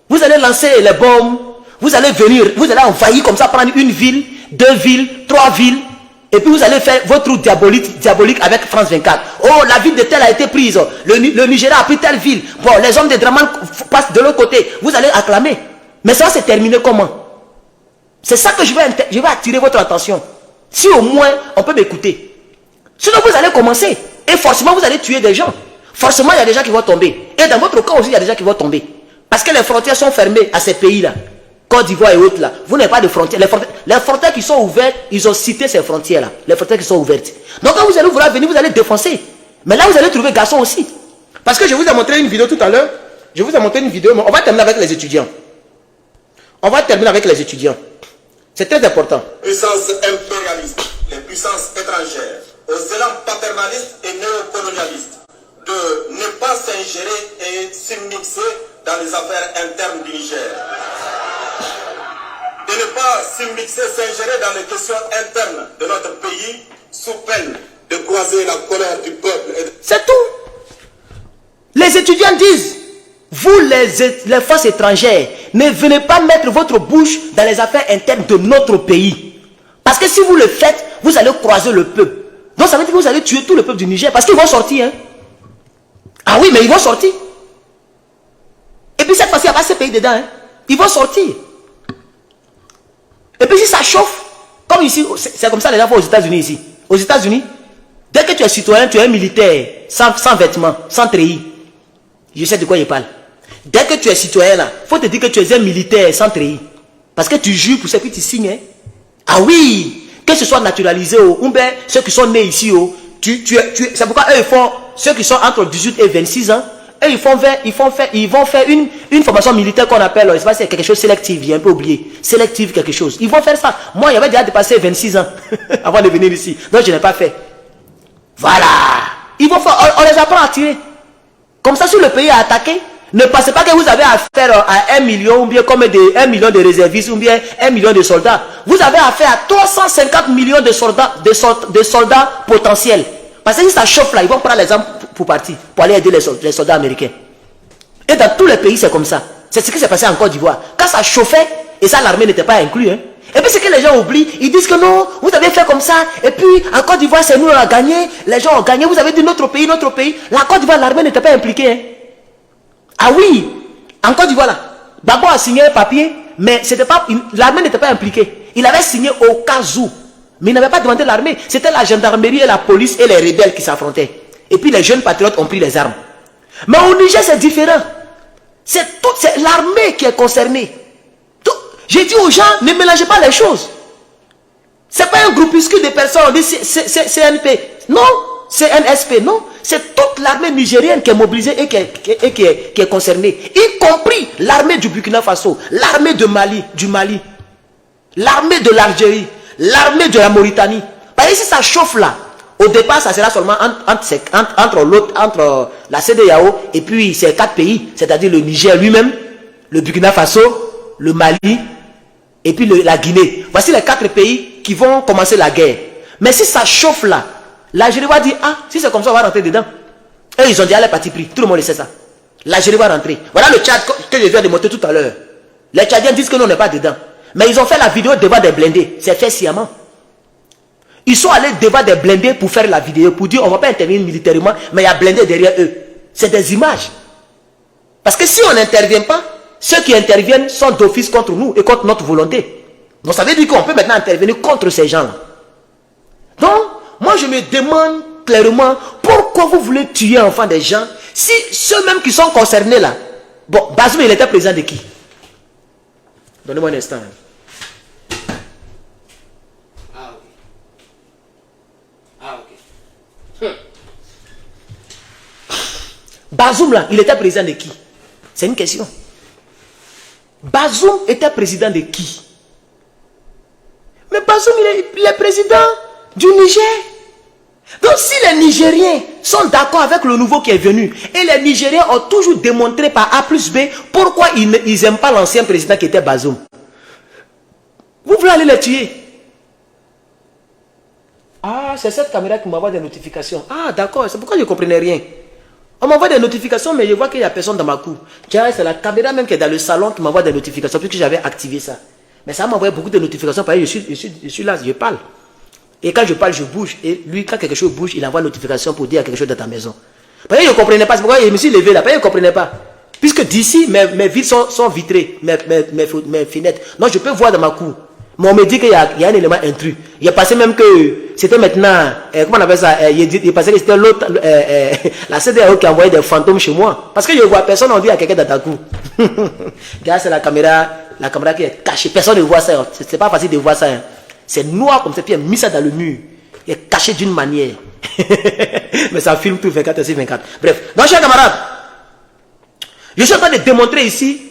Vous allez lancer les bombes. Vous allez venir, vous allez envahir comme ça, prendre une ville, 2 villes, 3 villes. Et puis vous allez faire votre route diabolique avec France 24. Oh, la ville de telle a été prise. Le Nigeria a pris telle ville. Bon, les hommes de Draman passent de l'autre côté. Vous allez acclamer. Mais ça va se terminer comment? C'est ça que je vais attirer votre attention. Si au moins, on peut m'écouter. Sinon, vous allez commencer. Et forcément, vous allez tuer des gens. Forcément, il y a des gens qui vont tomber. Et dans votre cas aussi, il y a des gens qui vont tomber. Parce que les frontières sont fermées à ces pays-là. Côte d'Ivoire et autres là. Vous n'avez pas de frontières. Les frontières qui sont ouvertes, ils ont cité ces frontières-là. Les frontières qui sont ouvertes. Donc quand vous allez vouloir venir, vous allez défoncer. Mais là, vous allez trouver garçons aussi. Parce que je vous ai montré une vidéo tout à l'heure. Je vous ai montré une vidéo. On va terminer avec les étudiants. On va terminer avec les étudiants. C'est très important. Puissances impérialistes, les puissances étrangères, aux élans paternalistes et néocolonialistes, de ne pas s'ingérer et s'immiscer dans les affaires internes du Niger. De ne pas s'immiscer, s'ingérer dans les questions internes de notre pays, sous peine de croiser la colère du peuple. C'est tout. Les étudiants disent, vous les forces étrangères, ne venez pas mettre votre bouche dans les affaires internes de notre pays. Parce que si vous le faites, vous allez croiser le peuple. Donc ça veut dire que vous allez tuer tout le peuple du Niger. Parce qu'ils vont sortir. Hein. Ah oui, mais ils vont sortir. Et puis cette fois-ci, il n'y a pas ces pays dedans. Hein. Ils vont sortir. Et puis si ça chauffe, comme ici, c'est comme ça les gens font aux États-Unis ici. Aux États-Unis, dès que tu es citoyen, tu es un militaire, sans vêtements, sans treillis. Je sais de quoi il parle. Dès que tu es citoyen là, il faut te dire que tu es un militaire sans treillis. Parce que tu jures pour ce que tu signes. Hein. Ah oui, que ce soit naturalisé ou bien ceux qui sont nés ici. C'est pourquoi eux ils font, ceux qui sont entre 18 et 26 ans, eux ils vont faire une formation militaire qu'on appelle, je sais pas si c'est quelque chose de sélectif, j'ai un peu oublié. Sélectif quelque chose. Ils vont faire ça. Moi, j'avais déjà dépassé 26 ans avant de venir ici. Donc je n'ai pas fait. Voilà. Ils vont faire, on les apprend à tirer. Comme ça, si le pays est attaqué, ne pensez pas que vous avez affaire à 1 million ou bien comme 1 million de réservistes ou bien 1 million de soldats. Vous avez affaire à 350 millions de soldats potentiels. Parce que si ça chauffe là, ils vont prendre les armes pour partir, pour aller aider les soldats américains. Et dans tous les pays, c'est comme ça. C'est ce qui s'est passé en Côte d'Ivoire. Quand ça chauffait, et ça, l'armée n'était pas inclus. Hein. Et puis, ce que les gens oublient, ils disent que non, vous avez fait comme ça. Et puis, en Côte d'Ivoire, c'est nous qui avons gagné. Les gens ont gagné. Vous avez dit notre pays, notre pays. La Côte d'Ivoire, l'armée n'était pas impliquée. Hein. Ah oui, en Côte d'Ivoire, là, d'abord a signé un papier, mais l'armée n'était pas impliquée. Il avait signé au cas où. Mais il n'avait pas demandé l'armée. C'était la gendarmerie et la police et les rebelles qui s'affrontaient. Et puis les jeunes patriotes ont pris les armes. Mais au Niger, c'est différent. C'est l'armée qui est concernée. J'ai dit aux gens, ne mélangez pas les choses. Ce n'est pas un groupuscule de personnes, on dit CNP. Non, CNSP, non. C'est toute l'armée nigérienne qui est mobilisée et qui est concernée. Y compris l'armée du Burkina Faso, l'armée du Mali, l'armée de l'Algérie, l'armée de la Mauritanie. Parce que si ça chauffe là, au départ, ça sera seulement entre la CEDEAO et puis ces 4 pays, c'est-à-dire le Niger lui-même, le Burkina Faso, le Mali et puis la Guinée. Voici les 4 pays qui vont commencer la guerre. Mais si ça chauffe là, l'Algérie va dire, ah, si c'est comme ça, on va rentrer dedans. Et ils ont déjà les partis pris, tout le monde le sait ça. L'Algérie va rentrer. Voilà le Tchad que je viens de montrer tout à l'heure. Les Tchadiens disent que nous, on n'est pas dedans. Mais ils ont fait la vidéo devant des blindés. C'est fait sciemment. Ils sont allés devant des blindés pour faire la vidéo, pour dire on ne va pas intervenir militairement, mais il y a blindés derrière eux. C'est des images. Parce que si on n'intervient pas, ceux qui interviennent sont d'office contre nous et contre notre volonté. Donc ça veut dire qu'on peut maintenant intervenir contre ces gens-là. Donc, moi je me demande clairement pourquoi vous voulez tuer enfants des gens si ceux-mêmes qui sont concernés là. Bon, Bazoum il était président de qui? Donnez-moi un instant. Bazoum là, il était président de qui? C'est une question. Bazoum était président de qui? Mais Bazoum il est président du Niger. Donc si les Nigériens sont d'accord avec le nouveau qui est venu, et les Nigériens ont toujours démontré par A plus B pourquoi ils n'aiment pas l'ancien président qui était Bazoum, vous voulez aller les tuer? Ah, c'est cette caméra qui m'envoie des notifications. Ah d'accord, c'est pourquoi je ne comprenais rien. On m'envoie des notifications, mais je vois qu'il n'y a personne dans ma cour. C'est la caméra même qui est dans le salon qui m'envoie des notifications, puisque j'avais activé ça. Mais ça m'envoie beaucoup de notifications, parce que je suis là, je parle. Et quand je parle, je bouge. Et lui, quand quelque chose bouge, il envoie une notification pour dire quelque chose dans ta maison. Parce que je ne comprenais pas, c'est pourquoi je me suis levé là, parce que je ne comprenais pas. Puisque d'ici, mes vitres sont vitrées, mes fenêtres. Donc je peux voir dans ma cour. Mais on me dit qu'il y a un élément intrus. Il est passé même que c'était maintenant, comment on appelle ça, il passait que c'était l'autre, la CEDEAO qui envoyait des fantômes chez moi. Parce que je ne vois personne, on dit qu'il y a quelqu'un dans ta cour. Regarde, c'est la caméra qui est cachée. Personne ne voit ça. C'est pas facile de voir ça. Hein. C'est noir comme ça, puis il a mis ça dans le mur. Il est caché d'une manière. Mais ça filme tout 24 sur 24. Bref. Donc, chers camarades, je suis en train de démontrer ici,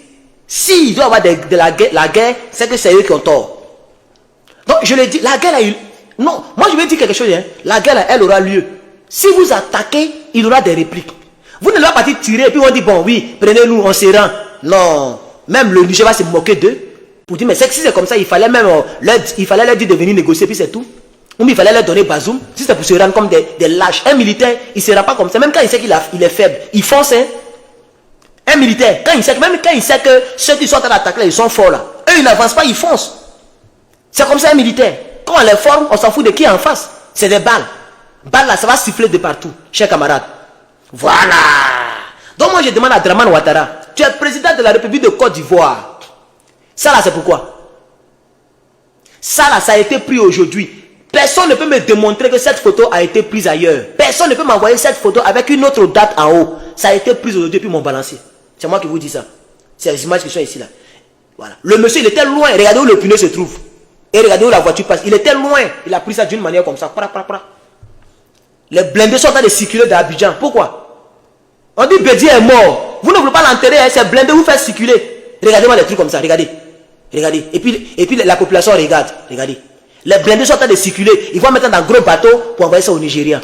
s'il doit y avoir de la guerre, c'est que c'est eux qui ont tort. Donc, je le dis, la guerre a eu... Non, moi je vais dire quelque chose. Hein. La guerre, elle aura lieu. Si vous attaquez, il y aura des répliques. Vous ne leur pas tirer et puis on dit, bon, oui, prenez-nous, on se rend. Non. Même le Niger va se moquer d'eux. Pour dire, mais si c'est comme ça, il fallait même leur dire de venir négocier, puis c'est tout. Ou il fallait leur donner Bazoum. Si c'est pour se rendre comme des lâches. Un militaire, il ne sera pas comme ça. Même quand il sait qu'il est faible, il fonce. Hein. Un militaire, même quand il sait que ceux qui sont en train d'attaquer, ils sont forts là. Eux, ils n'avancent pas, ils foncent. C'est comme ça un militaire. Quand on les forme, on s'en fout de qui est en face. C'est des balles. Balles là, ça va siffler de partout, chers camarades. Voilà. Donc moi je demande à Dramane Ouattara, tu es président de la République de Côte d'Ivoire. Ça là c'est pourquoi? Ça là ça a été pris aujourd'hui. Personne ne peut me démontrer que cette photo a été prise ailleurs. Personne ne peut m'envoyer cette photo avec une autre date en haut. Ça a été pris aujourd'hui puis mon balancier. C'est moi qui vous dis ça. C'est les images qui sont ici là. Voilà. Le monsieur il était loin. Regardez où le pneu se trouve. Et regardez où la voiture passe. Il était loin. Il a pris ça d'une manière comme ça. Les blindés sont en train de circuler d'Abidjan. Pourquoi? On dit Bédier est mort. Vous ne voulez pas l'enterrer. Hein? C'est blindé vous fait circuler. Regardez-moi les trucs comme ça. Regardez. Regardez. Et puis la population regarde. Regardez. Les blindés sont en train de circuler. Ils vont mettre dans un gros bateau pour envoyer ça au Nigeria.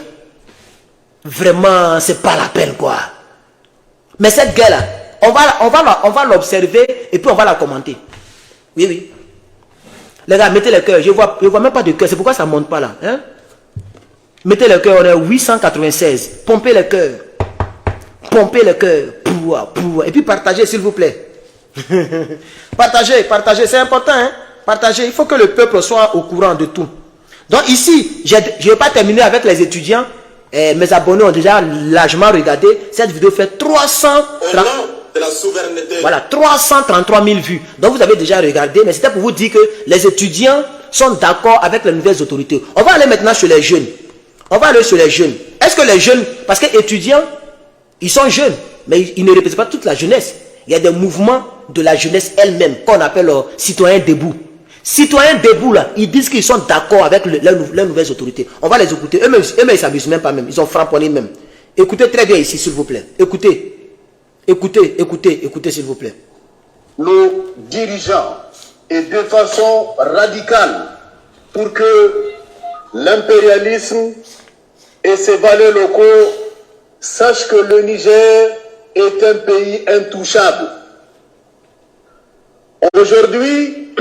Vraiment, c'est pas la peine quoi. Mais cette guerre-là, on va l'observer et puis on va la commenter. Oui, oui. Les gars, mettez le cœur. Je vois même pas de cœur. C'est pourquoi ça ne monte pas là. Hein? Mettez le cœur. On est 896. Pompez le cœur. Pompez le cœur. Et puis partagez, s'il vous plaît. Partagez. C'est important. Hein? Partagez. Il faut que le peuple soit au courant de tout. Donc ici, je ne vais pas terminer avec les étudiants. Mes abonnés ont déjà largement regardé. Cette vidéo fait 330... de la souveraineté. Voilà, 333 000 vues. Donc vous avez déjà regardé, mais c'était pour vous dire que les étudiants sont d'accord avec les nouvelles autorités. On va aller maintenant sur les jeunes. Est-ce que les jeunes, parce que étudiants, ils sont jeunes, mais ils ne représentent pas toute la jeunesse. Il y a des mouvements de la jeunesse elle-même, qu'on appelle citoyens debout. Citoyens debout, là, ils disent qu'ils sont d'accord avec les nouvelles autorités. On va les écouter. Eux-mêmes, ils ne s'amusent même pas même. Ils ont framponné même. Écoutez très bien ici, s'il vous plaît. Écoutez, s'il vous plaît. Nos dirigeants et de façon radicale pour que l'impérialisme et ses valeurs locaux sachent que le Niger est un pays intouchable. Aujourd'hui,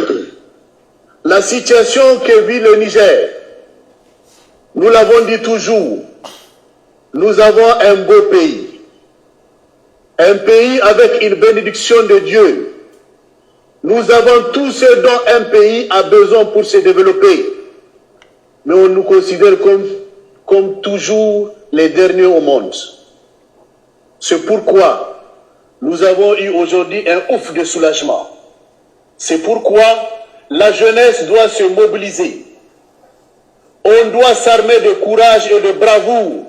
la situation que vit le Niger, nous l'avons dit toujours, nous avons un beau pays. Un pays avec une bénédiction de Dieu. Nous avons tout ce dont un pays a besoin pour se développer. Mais on nous considère comme toujours les derniers au monde. C'est pourquoi nous avons eu aujourd'hui un ouf de soulagement. C'est pourquoi la jeunesse doit se mobiliser. On doit s'armer de courage et de bravoure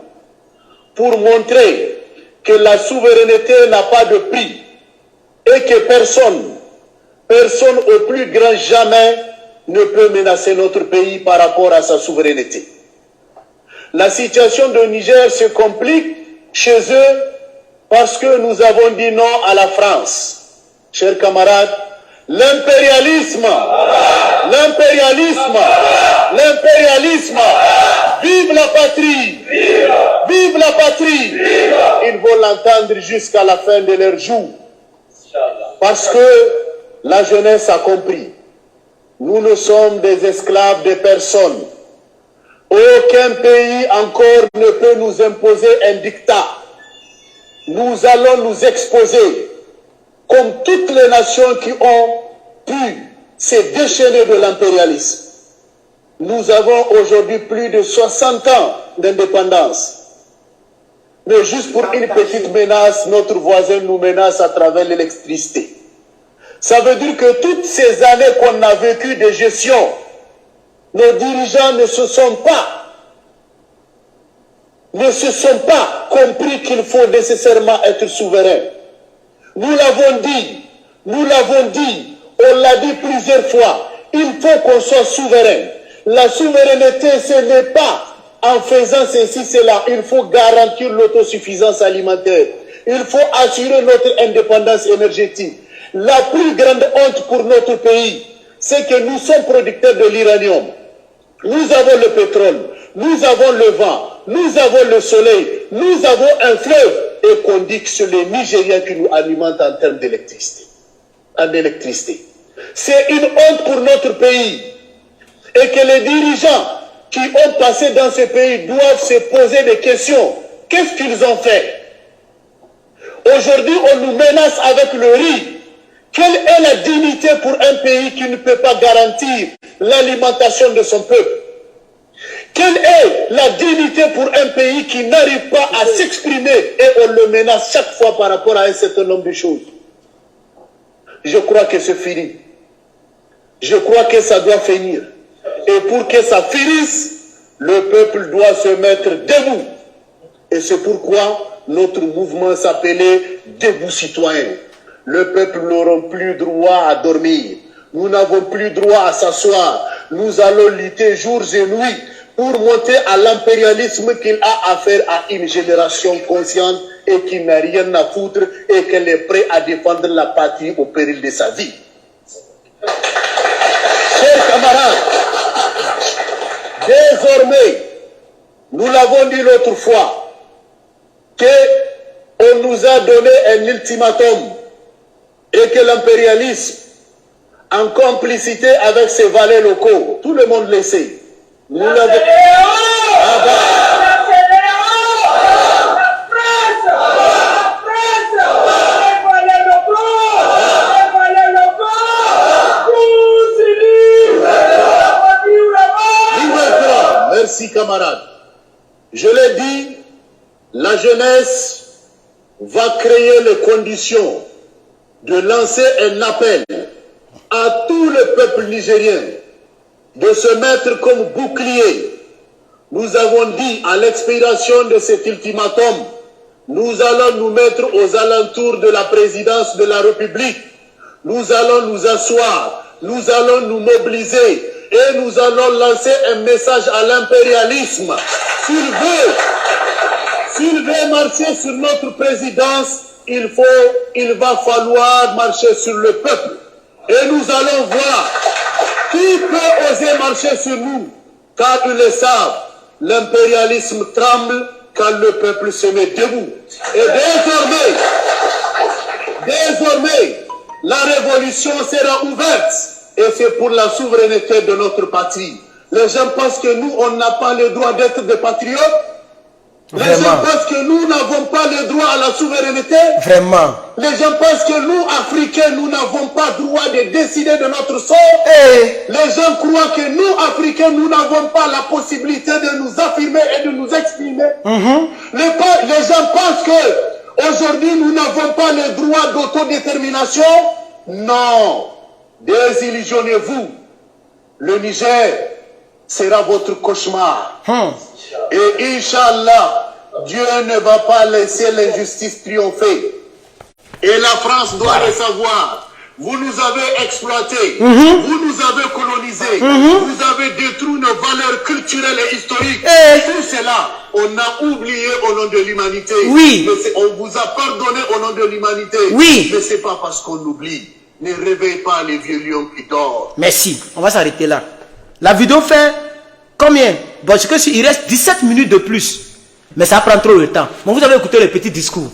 pour montrer que la souveraineté n'a pas de prix et que personne au plus grand jamais ne peut menacer notre pays par rapport à sa souveraineté. La situation de Niger se complique chez eux parce que nous avons dit non à la France. Chers camarades, l'impérialisme, vive la patrie, vive la patrie. Ils vont l'entendre jusqu'à la fin de leur jour. Parce que la jeunesse a compris. Nous ne sommes des esclaves de personne. Aucun pays encore ne peut nous imposer un dictat. Nous allons nous exposer comme toutes les nations qui ont pu se déchaîner de l'impérialisme. Nous avons aujourd'hui plus de 60 ans d'indépendance. Mais juste pour une petite menace, notre voisin nous menace à travers l'électricité. Ça veut dire que toutes ces années qu'on a vécues de gestion, nos dirigeants ne se sont pas compris qu'il faut nécessairement être souverain. Nous l'avons dit, on l'a dit plusieurs fois, il faut qu'on soit souverain. La souveraineté, ce n'est pas en faisant ceci, cela. Il faut garantir l'autosuffisance alimentaire. Il faut assurer notre indépendance énergétique. La plus grande honte pour notre pays, c'est que nous sommes producteurs de l'uranium. Nous avons le pétrole, nous avons le vent, nous avons le soleil, nous avons un fleuve, et qu'on dit que c'est les Nigériens qui nous alimentent en termes d'électricité. C'est une honte pour notre pays. Et que les dirigeants qui ont passé dans ce pays doivent se poser des questions. Qu'est-ce qu'ils ont fait? Aujourd'hui, on nous menace avec le riz. Quelle est la dignité pour un pays qui ne peut pas garantir l'alimentation de son peuple? Quelle est la dignité pour un pays qui n'arrive pas à s'exprimer et on le menace chaque fois par rapport à un certain nombre de choses? Je crois que c'est fini. Je crois que ça doit finir. Et pour que ça finisse, le peuple doit se mettre debout. Et c'est pourquoi notre mouvement s'appelait Debout Citoyens. Le peuple n'aura plus droit à dormir. Nous n'avons plus droit à s'asseoir. Nous allons lutter jours et nuits pour monter à l'impérialisme qu'il a affaire à une génération consciente et qui n'a rien à foutre et qu'elle est prête à défendre la patrie au péril de sa vie. Chers camarades, désormais, nous l'avons dit l'autre fois, qu'on nous a donné un ultimatum et que l'impérialisme, en complicité avec ses valets locaux, tout le monde le sait. Nous l'avons... Merci camarades. Je l'ai dit, la jeunesse va créer les conditions de lancer un appel à tout le peuple nigérien de se mettre comme bouclier. Nous avons dit à l'expiration de cet ultimatum, nous allons nous mettre aux alentours de la présidence de la République. Nous allons nous asseoir, nous allons nous mobiliser et nous allons lancer un message à l'impérialisme. S'il veut marcher sur notre présidence, il va falloir marcher sur le peuple. Et nous allons voir qui peut oser marcher sur nous, car ils le savent, l'impérialisme tremble quand le peuple se met debout. Et désormais, la révolution sera ouverte. Et c'est pour la souveraineté de notre patrie. Les gens pensent que nous, on n'a pas le droit d'être des patriotes. Les gens pensent que nous n'avons pas le droit à la souveraineté. Vraiment. Les gens pensent que nous, Africains, nous n'avons pas le droit de décider de notre sort. Les gens croient que nous, Africains, nous n'avons pas la possibilité de nous affirmer et de nous exprimer. Les gens pensent que aujourd'hui, nous n'avons pas le droit d'autodétermination. Non. Désillusionnez-vous. Le Niger sera votre cauchemar. Et Inch'Allah, Dieu ne va pas laisser l'injustice triompher. Et la France doit le savoir. Vous nous avez exploités, vous nous avez colonisés, vous avez détruit nos valeurs culturelles et historiques. Tout cela, on a oublié au nom de l'humanité. Oui. On vous a pardonné au nom de l'humanité. Oui. Mais c'est pas parce qu'on oublie. Ne réveille pas les vieux lions qui dorment. Merci. On va s'arrêter là. La vidéo fait combien? Bon, c'est que il reste 17 minutes de plus. Mais ça prend trop de temps. Bon, vous avez écouté le petit discours.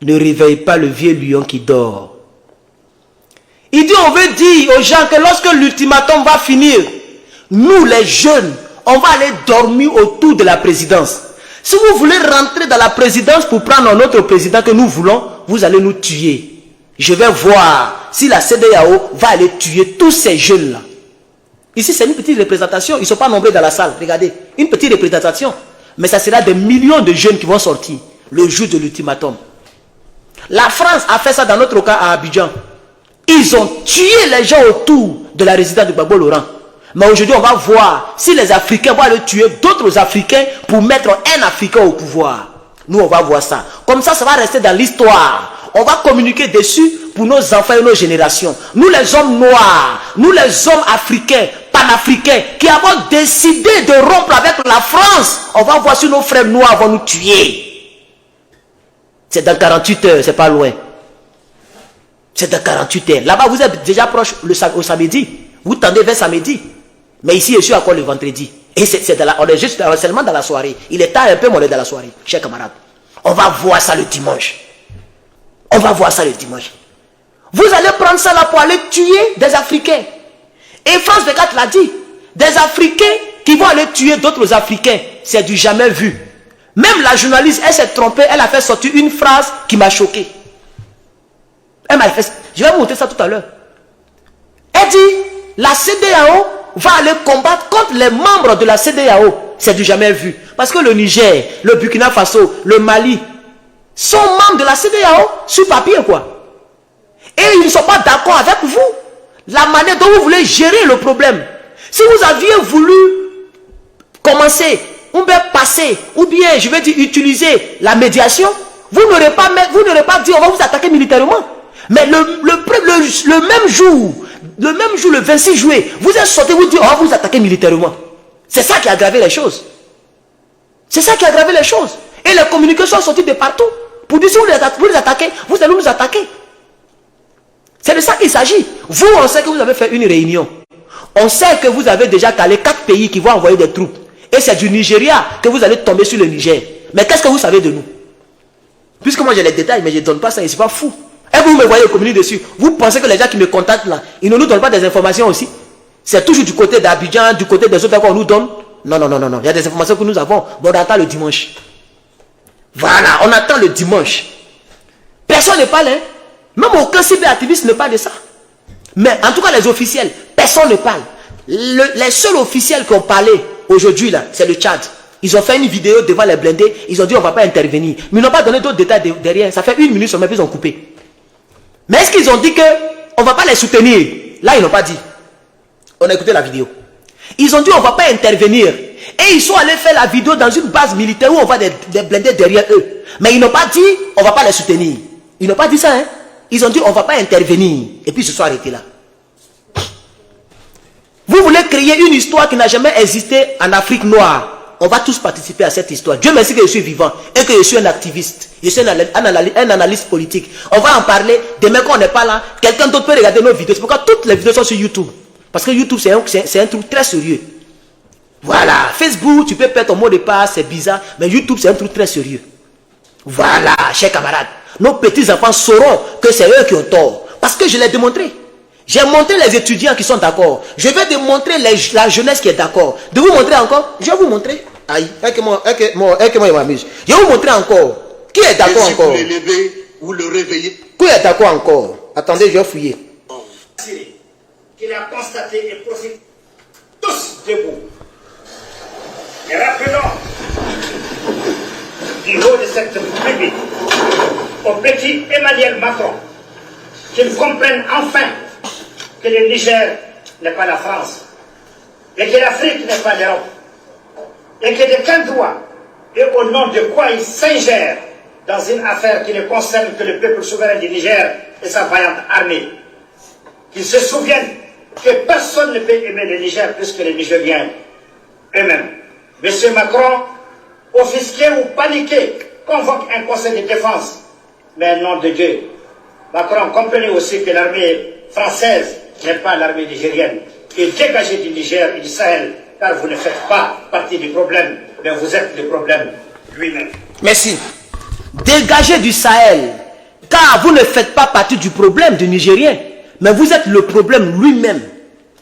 Ne réveille pas le vieux lion qui dort. Il dit, on veut dire aux gens que lorsque l'ultimatum va finir, nous les jeunes, on va aller dormir autour de la présidence. Si vous voulez rentrer dans la présidence pour prendre un autre président que nous voulons, vous allez nous tuer. Je vais voir si la CEDEAO va aller tuer tous ces jeunes-là. Ici, c'est une petite représentation. Ils ne sont pas nombreux dans la salle. Regardez, une petite représentation. Mais ça sera des millions de jeunes qui vont sortir le jour de l'ultimatum. La France a fait ça dans notre cas à Abidjan. Ils ont tué les gens autour de la résidence de Gbagbo Laurent. Mais aujourd'hui, on va voir si les Africains vont aller tuer d'autres Africains pour mettre un Africain au pouvoir. Nous, on va voir ça. Comme ça va rester dans l'histoire. On va communiquer dessus pour nos enfants et nos générations. Nous, les hommes noirs, nous, les hommes africains, panafricains, qui avons décidé de rompre avec la France, on va voir si nos frères noirs vont nous tuer. C'est dans 48 heures, c'est pas loin. C'est dans 48 heures. Là-bas, vous êtes déjà proche au samedi. Vous tendez vers samedi. Mais ici, je suis encore le vendredi. Et on est juste seulement dans la soirée. Il est tard un peu, mais on est dans la soirée, chers camarades. On va voir ça le dimanche. On va voir ça le dimanche. Vous allez prendre ça là pour aller tuer des Africains. Et France 24 l'a dit. Des Africains qui vont aller tuer d'autres Africains. C'est du jamais vu. Même la journaliste, elle s'est trompée. Elle a fait sortir une phrase qui m'a choqué. Elle m'a fait... Je vais vous montrer ça tout à l'heure. Elle dit, la CEDEAO va aller combattre contre les membres de la CEDEAO. C'est du jamais vu. Parce que le Niger, le Burkina Faso, le Mali sont membres de la CEDEAO sur papier, quoi. Et ils ne sont pas d'accord avec vous. La manière dont vous voulez gérer le problème. Si vous aviez voulu commencer, ou bien passer, ou bien, je vais dire, utiliser la médiation, vous n'aurez pas dit on va vous attaquer militairement. Mais le même jour, le 26 juillet, vous êtes sorti, vous dites on va vous attaquer militairement. C'est ça qui a aggravé les choses. C'est ça qui a aggravé les choses. Et les communications sont sorties de partout. Pour dire si vous les attaquez, vous allez nous attaquer. C'est de ça qu'il s'agit. Vous, on sait que vous avez fait une réunion. On sait que vous avez déjà calé 4 pays qui vont envoyer des troupes. Et c'est du Nigeria que vous allez tomber sur le Niger. Mais qu'est-ce que vous savez de nous? Puisque moi j'ai les détails, mais je ne donne pas ça, et c'est pas fou. Et vous me voyez communiquer dessus. Vous pensez que les gens qui me contactent là, ils ne nous donnent pas des informations aussi? C'est toujours du côté d'Abidjan, du côté des autres qu'on nous donne. Non, non, non, non, non. Il y a des informations que nous avons. Bon, on attend le dimanche. Voilà, on attend le dimanche. Personne ne parle, hein? Même aucun cyberactiviste ne parle de ça. Mais en tout cas, les officiels, personne ne parle. Les seuls officiels qui ont parlé aujourd'hui, là, c'est le Tchad. Ils ont fait une vidéo devant les blindés. Ils ont dit on ne va pas intervenir. Mais ils n'ont pas donné d'autres détails derrière. Ça fait 1 minute seulement, puis ils ont coupé. Mais est-ce qu'ils ont dit qu'on ne va pas les soutenir? Là, ils n'ont pas dit. On a écouté la vidéo. Ils ont dit on ne va pas intervenir. Et ils sont allés faire la vidéo dans une base militaire où on voit des blindés derrière eux. Mais ils n'ont pas dit on ne va pas les soutenir. Ils n'ont pas dit ça, hein? Ils ont dit on ne va pas intervenir. Et puis ils se sont arrêtés là. Vous voulez créer une histoire qui n'a jamais existé en Afrique noire. On va tous participer à cette histoire. Dieu merci que je suis vivant et que je suis un activiste. Je suis un analyste politique. On va en parler. Demain quand on n'est pas là, quelqu'un d'autre peut regarder nos vidéos. C'est pourquoi toutes les vidéos sont sur YouTube. Parce que YouTube c'est un truc très sérieux. Voilà. Facebook, tu peux perdre ton mot de passe, c'est bizarre. Mais YouTube c'est un truc très sérieux. Voilà, chers camarades. Nos petits enfants sauront que c'est eux qui ont tort. Parce que je l'ai démontré. J'ai montré les étudiants qui sont d'accord. Je vais démontrer la jeunesse qui est d'accord. De vous montrer encore. Je vais vous montrer. Aïe, moi je m'amuse. Je vais vous montrer encore. Qui est d'accord encore? Vous l'élevez, vous le réveillez. Qui est d'accord encore? Attendez, je vais fouiller. Qu'il a constaté et profite tous debout. Et rappelons du haut de cette tribune au petit Emmanuel Macron qu'il comprenne enfin que le Niger n'est pas la France et que l'Afrique n'est pas l'Europe et que de quel droit et au nom de quoi il s'ingère dans une affaire qui ne concerne que le peuple souverain du Niger et sa vaillante armée. Qu'il se souvienne que personne ne peut aimer le Niger plus que les Nigériens eux-mêmes. Monsieur Macron, offusqué ou paniqué, convoque un conseil de défense. Mais nom de Dieu, Macron, comprenez aussi que l'armée française n'est pas l'armée nigérienne. Et dégagez du Niger et du Sahel, car vous ne faites pas partie du problème, mais vous êtes le problème lui-même. Merci. Dégagez du Sahel, car vous ne faites pas partie du problème du Nigérien, mais vous êtes le problème lui-même.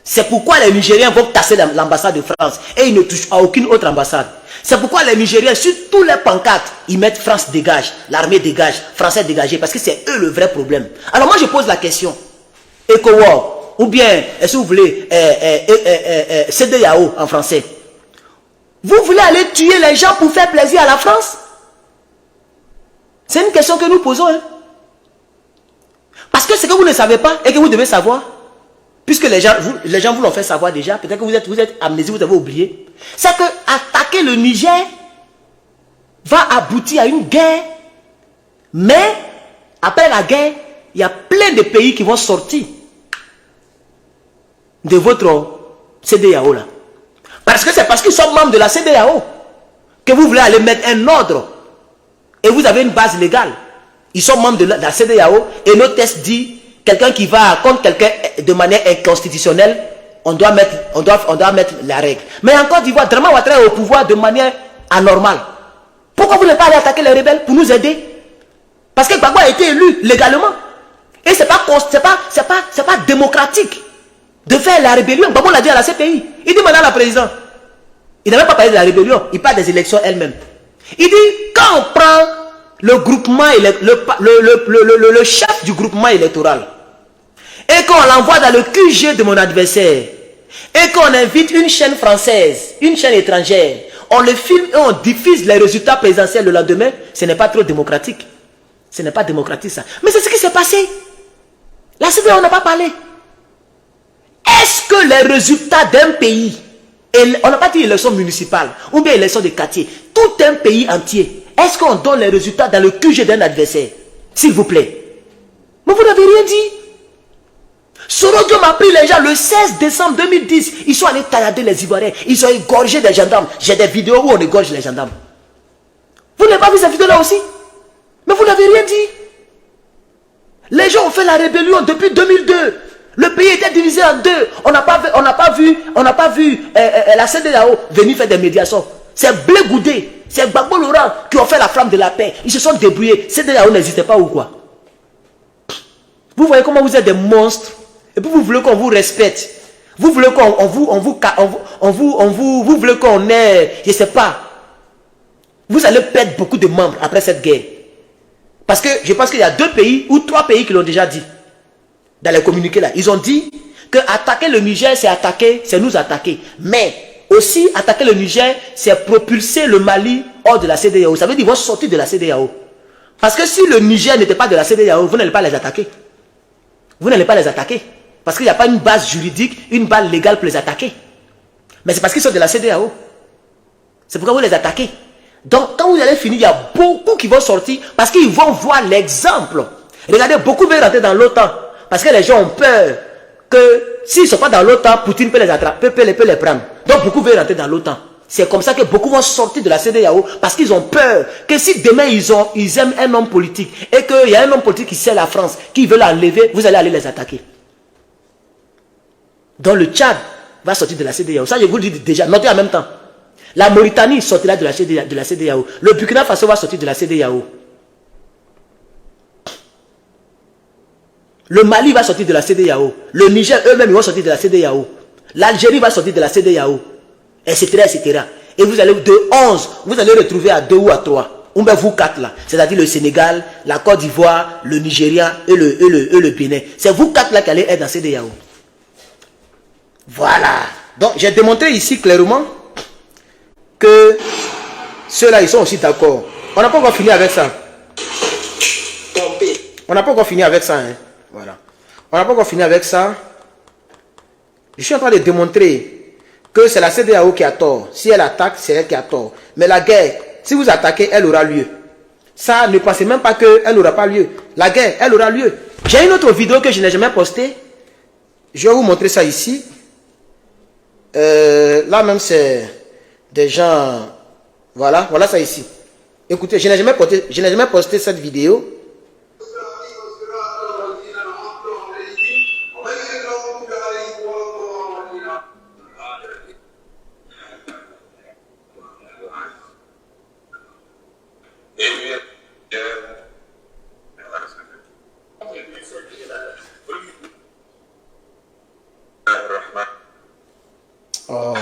C'est pourquoi les Nigériens vont casser l'ambassade de France et ils ne touchent à aucune autre ambassade. C'est pourquoi les Nigériens, sur tous les pancartes, ils mettent France dégage, l'armée dégage, Français dégagé, parce que c'est eux le vrai problème. Alors moi je pose la question, ECOWAS, ou bien, si vous voulez, CEDEAO en français, vous voulez aller tuer les gens pour faire plaisir à la France? C'est une question que nous posons. Hein? Parce que ce que vous ne savez pas et que vous devez savoir, puisque les gens vous l'ont fait savoir déjà, peut-être que vous êtes amnésique, vous avez oublié, c'est que attaquer le Niger va aboutir à une guerre. Mais après la guerre, il y a plein de pays qui vont sortir de votre CEDEAO là. Parce que c'est parce qu'ils sont membres de la CEDEAO que vous voulez aller mettre un ordre. Et vous avez une base légale. Ils sont membres de la CEDEAO et nos tests disent quelqu'un qui va contre quelqu'un de manière inconstitutionnelle, on doit mettre la règle. Mais en Côte d'Ivoire, Draman Ouattara est au pouvoir de manière anormale. Pourquoi vous ne pas aller attaquer les rebelles pour nous aider? Parce que Gbagbo a été élu légalement. Et ce n'est pas démocratique de faire la rébellion. Gbagbo l'a dit à la CPI. Il dit maintenant à la présidente. Il n'a même pas parlé de la rébellion. Il parle des élections elles-mêmes. Il dit, quand on prend le groupement, le chef du groupement électoral, et qu'on l'envoie dans le QG de mon adversaire, et qu'on invite une chaîne française, une chaîne étrangère, on le filme et on diffuse les résultats présidentiels le lendemain, ce n'est pas trop démocratique. Ce n'est pas démocratique ça. Mais c'est ce qui s'est passé. La CEDEAO n'a pas parlé. Est-ce que les résultats d'un pays, on n'a pas dit élection municipale, ou bien élection de quartier, tout un pays entier, est-ce qu'on donne les résultats dans le QG d'un adversaire? S'il vous plaît. Mais vous n'avez rien dit. Sorodium a pris les gens le 16 décembre 2010. Ils sont allés taillarder les Ivoiriens. Ils ont égorgé des gendarmes. J'ai des vidéos où on égorge les gendarmes. Vous n'avez pas vu cette vidéo-là aussi? Mais vous n'avez rien dit. Les gens ont fait la rébellion depuis 2002. Le pays était divisé en deux. On n'a pas vu la CEDEAO venir faire des médiations. C'est Blé Goudé, c'est Gbagbo Laurent qui ont fait la flamme de la paix. Ils se sont débrouillés. CEDEAO n'existait pas ou quoi? Vous voyez comment vous êtes des monstres. Et puis vous voulez qu'on vous respecte. Vous voulez qu'on vous voulez qu'on ait, je ne sais pas. Vous allez perdre beaucoup de membres après cette guerre. Parce que je pense qu'il y a 2 pays ou 3 pays qui l'ont déjà dit. Dans les communiqués là. Ils ont dit que attaquer le Niger, c'est nous attaquer. Mais aussi attaquer le Niger, c'est propulser le Mali hors de la CEDEAO. Ça veut dire qu'ils vont sortir de la CEDEAO. Parce que si le Niger n'était pas de la CEDEAO, vous n'allez pas les attaquer. Vous n'allez pas les attaquer. Parce qu'il n'y a pas une base juridique, une base légale pour les attaquer. Mais c'est parce qu'ils sont de la CEDEAO. C'est pourquoi vous les attaquez. Donc, quand vous allez finir, il y a beaucoup qui vont sortir parce qu'ils vont voir l'exemple. Regardez, beaucoup veulent rentrer dans l'OTAN. Parce que les gens ont peur que s'ils ne sont pas dans l'OTAN, Poutine peut les attraper, peut les prendre. Donc, beaucoup veulent rentrer dans l'OTAN. C'est comme ça que beaucoup vont sortir de la CEDEAO parce qu'ils ont peur que si demain ils aiment un homme politique et qu'il y a un homme politique qui sert la France, qui veut l'enlever, vous allez aller les attaquer. Donc le Tchad va sortir de la CEDEAO. Ça, je vous le dis déjà, notez en même temps. La Mauritanie sortira de la CEDEAO. Le Burkina Faso va sortir de la CEDEAO. Le Mali va sortir de la CEDEAO. Le Niger eux-mêmes vont sortir de la CEDEAO. L'Algérie va sortir de la CEDEAO. Etc., etc. Et vous allez de 11, vous allez retrouver à 2 ou à 3. Ou bien vous 4 là. C'est-à-dire le Sénégal, la Côte d'Ivoire, le Nigeria et le Bénin. C'est vous 4 là qui allez être dans CEDEAO. Voilà. Donc j'ai démontré ici clairement que ceux-là, ils sont aussi d'accord. On n'a pas encore fini avec ça. On n'a pas encore fini avec ça. Hein. Voilà. On n'a pas encore fini avec ça. Je suis en train de démontrer que c'est la CEDEAO qui a tort. Si elle attaque, c'est elle qui a tort. Mais la guerre, si vous attaquez, elle aura lieu. Ça, ne pensez même pas qu'elle n'aura pas lieu. La guerre, elle aura lieu. J'ai une autre vidéo que je n'ai jamais postée. Je vais vous montrer ça ici. Là même, c'est des gens... Voilà, voilà ça ici. Écoutez, je n'ai jamais posté cette vidéo. Oh.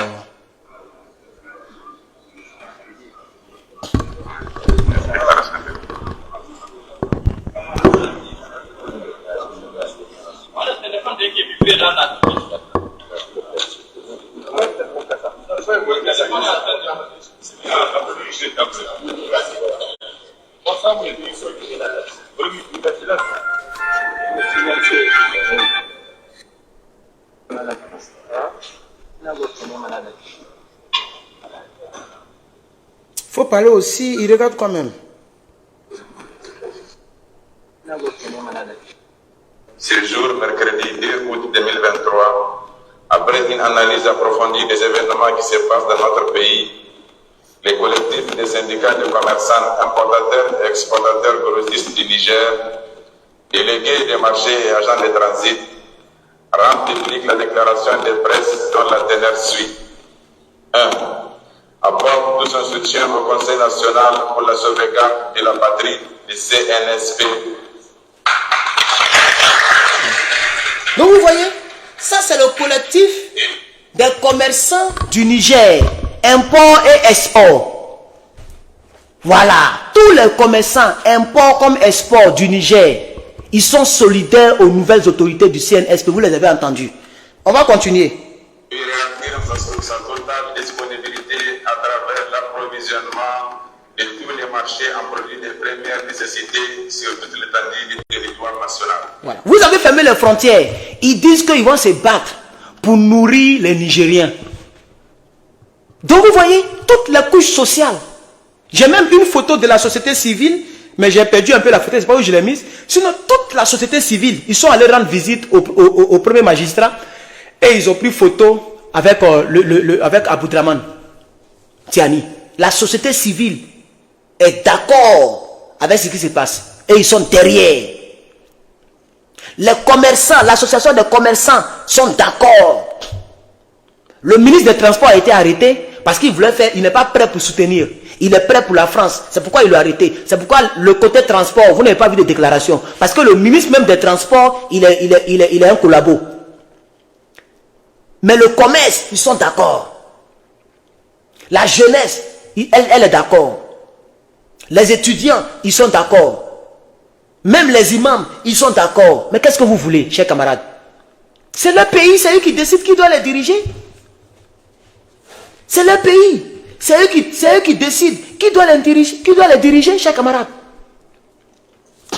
Faut parler aussi, il regarde quand même. Ce jour, mercredi 2 août 2023, après une analyse approfondie des événements qui se passent dans notre pays, les collectifs des syndicats de commerçants, importateurs et exportateurs grossistes du Niger, délégués des marchés et agents de transit, rendent publique la déclaration de presse dont la teneur suit. 1. Apporte tout son soutien au Conseil national pour la sauvegarde de la patrie, du CNSP. Donc vous voyez, ça c'est le collectif des commerçants du Niger, import et export. Voilà, tous les commerçants, import comme export du Niger, ils sont solidaires aux nouvelles autorités du CNSP, vous les avez entendus. On va continuer. Il réaffirme sa totale disponibilité à travers l'approvisionnement de tous les marchés en produits de première nécessité sur toute l'étendue du territoire national. Voilà. Vous avez fermé les frontières. Ils disent qu'ils vont se battre pour nourrir les Nigériens. Donc vous voyez, toutes les couches sociales. J'ai même une photo de la société civile, mais j'ai perdu un peu la photo, c'est pas où je l'ai mise. Sinon, toute la société civile, ils sont allés rendre visite au premier magistrat et ils ont pris photo avec, avec Aboudraman Tiani. La société civile est d'accord avec ce qui se passe et ils sont derrière. Les commerçants, l'association des commerçants sont d'accord. Le ministre des Transports a été arrêté parce qu'il voulait faire, il n'est pas prêt pour soutenir. Il est prêt pour la France. C'est pourquoi il l'a arrêté. C'est pourquoi le côté transport, vous n'avez pas vu de déclaration. Parce que le ministre même des Transports, il est un collabo. Mais le commerce, ils sont d'accord. La jeunesse, elle est d'accord. Les étudiants, ils sont d'accord. Même les imams, ils sont d'accord. Mais qu'est-ce que vous voulez, chers camarades? C'est leur pays, c'est eux qui décident qui doit les diriger. C'est leur pays. C'est eux qui décident qui doit les diriger, chers camarades.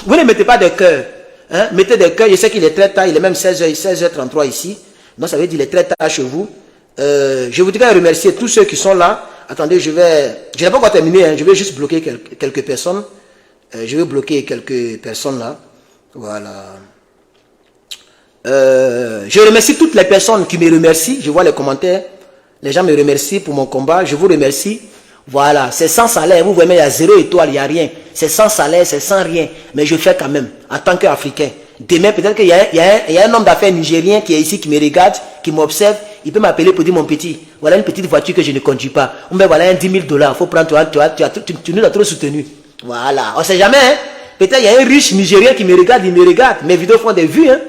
Vous ne mettez pas de cœur. Hein? Mettez des cœurs. Je sais qu'il est très tard. Il est même 16h33 ici. Donc ça veut dire qu'il est très tard chez vous. Je voudrais remercier tous ceux qui sont là. Attendez, je n'ai pas encore terminé. Hein. Je vais juste bloquer quelques personnes. Je vais bloquer quelques personnes là. Voilà. Je remercie toutes les personnes qui me remercient. Je vois les commentaires. Les gens me remercient pour mon combat. Je vous remercie. Voilà. C'est sans salaire. Vous voyez, il y a 0 étoile, il n'y a rien. C'est sans salaire, c'est sans rien. Mais je fais quand même. En tant qu'Africain. Demain, peut-être qu'il y a un homme d'affaires nigérien qui est ici, qui me regarde, qui m'observe. Il peut m'appeler pour dire, mon petit, voilà une petite voiture que je ne conduis pas. Mais voilà un 10 000 $. Il faut prendre, tu nous as trop soutenu. Voilà. On ne sait jamais. Hein? Peut-être il y a un riche Nigérien qui me regarde, il me regarde. Mes vidéos font des vues. Hein?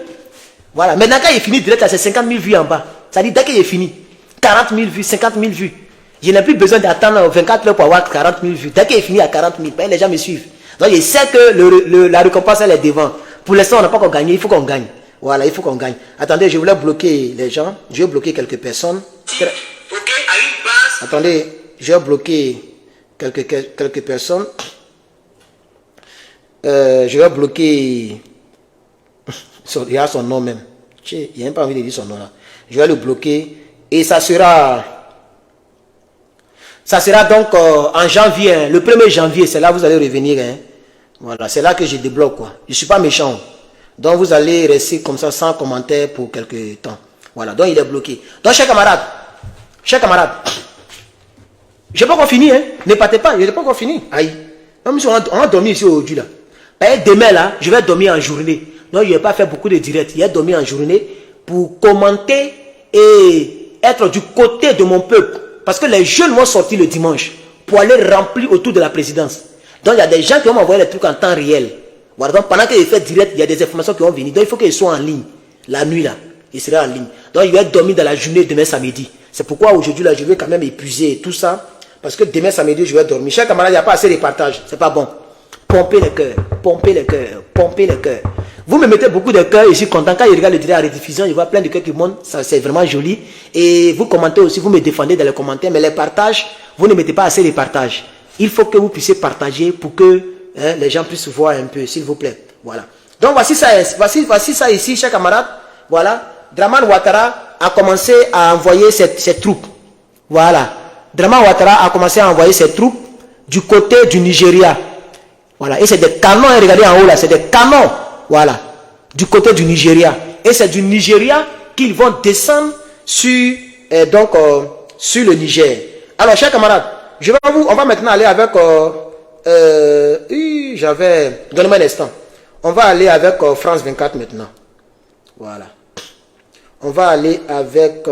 Voilà. Maintenant, quand il est fini direct, c'est 50 000 vues en bas. Ça dit, dès qu'il est fini, 40 000 vues, 50 000 vues. Je n'ai plus besoin d'attendre 24 heures pour avoir 40 000 vues. Dès qu'il est fini à 40 000, les gens me suivent. Donc, je sais que la récompense, elle est devant. Pour l'instant, on n'a pas encore gagné. Il faut qu'on gagne. Voilà, il faut qu'on gagne. Attendez, je voulais bloquer les gens. Je vais bloquer quelques personnes. Attendez, je vais bloquer quelques personnes. Je vais bloquer... Il y a son nom même. Il n'y a même pas envie de dire son nom là. Je vais le bloquer. Et ça sera donc en janvier. Hein, le 1er janvier, c'est là que vous allez revenir. Hein. Voilà, c'est là que je débloque. Quoi. Je ne suis pas méchant. Donc vous allez rester comme ça sans commentaire pour quelques temps. Voilà, donc il est bloqué. Donc chers camarades, je n'ai pas encore fini. Hein. Ne partez pas, je n'ai pas encore fini. Aïe. Même si on a dormi ici aujourd'hui là. Et demain là, je vais dormir en journée. Donc je ne vais pas faire beaucoup de directs. Je vais dormir en journée pour commenter et être du côté de mon peuple. Parce que les jeunes vont sortir le dimanche pour aller remplir autour de la présidence. Donc il y a des gens qui vont m'envoyer les trucs en temps réel. Voilà, donc pendant que je fais direct, il y a des informations qui vont venir. Donc il faut qu'ils soient en ligne. La nuit là, il sera en ligne. Donc il va dormir dans la journée demain samedi. C'est pourquoi aujourd'hui là, je vais quand même épuiser tout ça. Parce que demain samedi, je vais dormir. Chers camarades, il n'y a pas assez de partage. C'est pas bon. Pompez les cœurs, pompez les cœurs, pompez les cœurs. Vous me mettez beaucoup de cœurs et je suis content. Quand je regarde le direct à rediffusion, je vois plein de cœurs qui montent. Ça, c'est vraiment joli. Et vous commentez aussi, vous me défendez dans les commentaires. Mais les partages, vous ne mettez pas assez de partages. Il faut que vous puissiez partager pour que les gens puissent voir un peu, s'il vous plaît. Voilà. Donc voici ça ici, chers camarades. Voilà. Draman Ouattara a commencé à envoyer ses troupes. Voilà. Draman Ouattara a commencé à envoyer ses troupes du côté du Nigeria. Voilà. Et c'est des canons, hein, regardez en haut là, c'est des canons. Voilà. Du côté du Nigeria. Et c'est du Nigeria qu'ils vont descendre sur, sur le Niger. Alors, chers camarades, on va maintenant aller avec... Donnez-moi un instant. On va aller avec France 24 maintenant. Voilà. On va aller avec...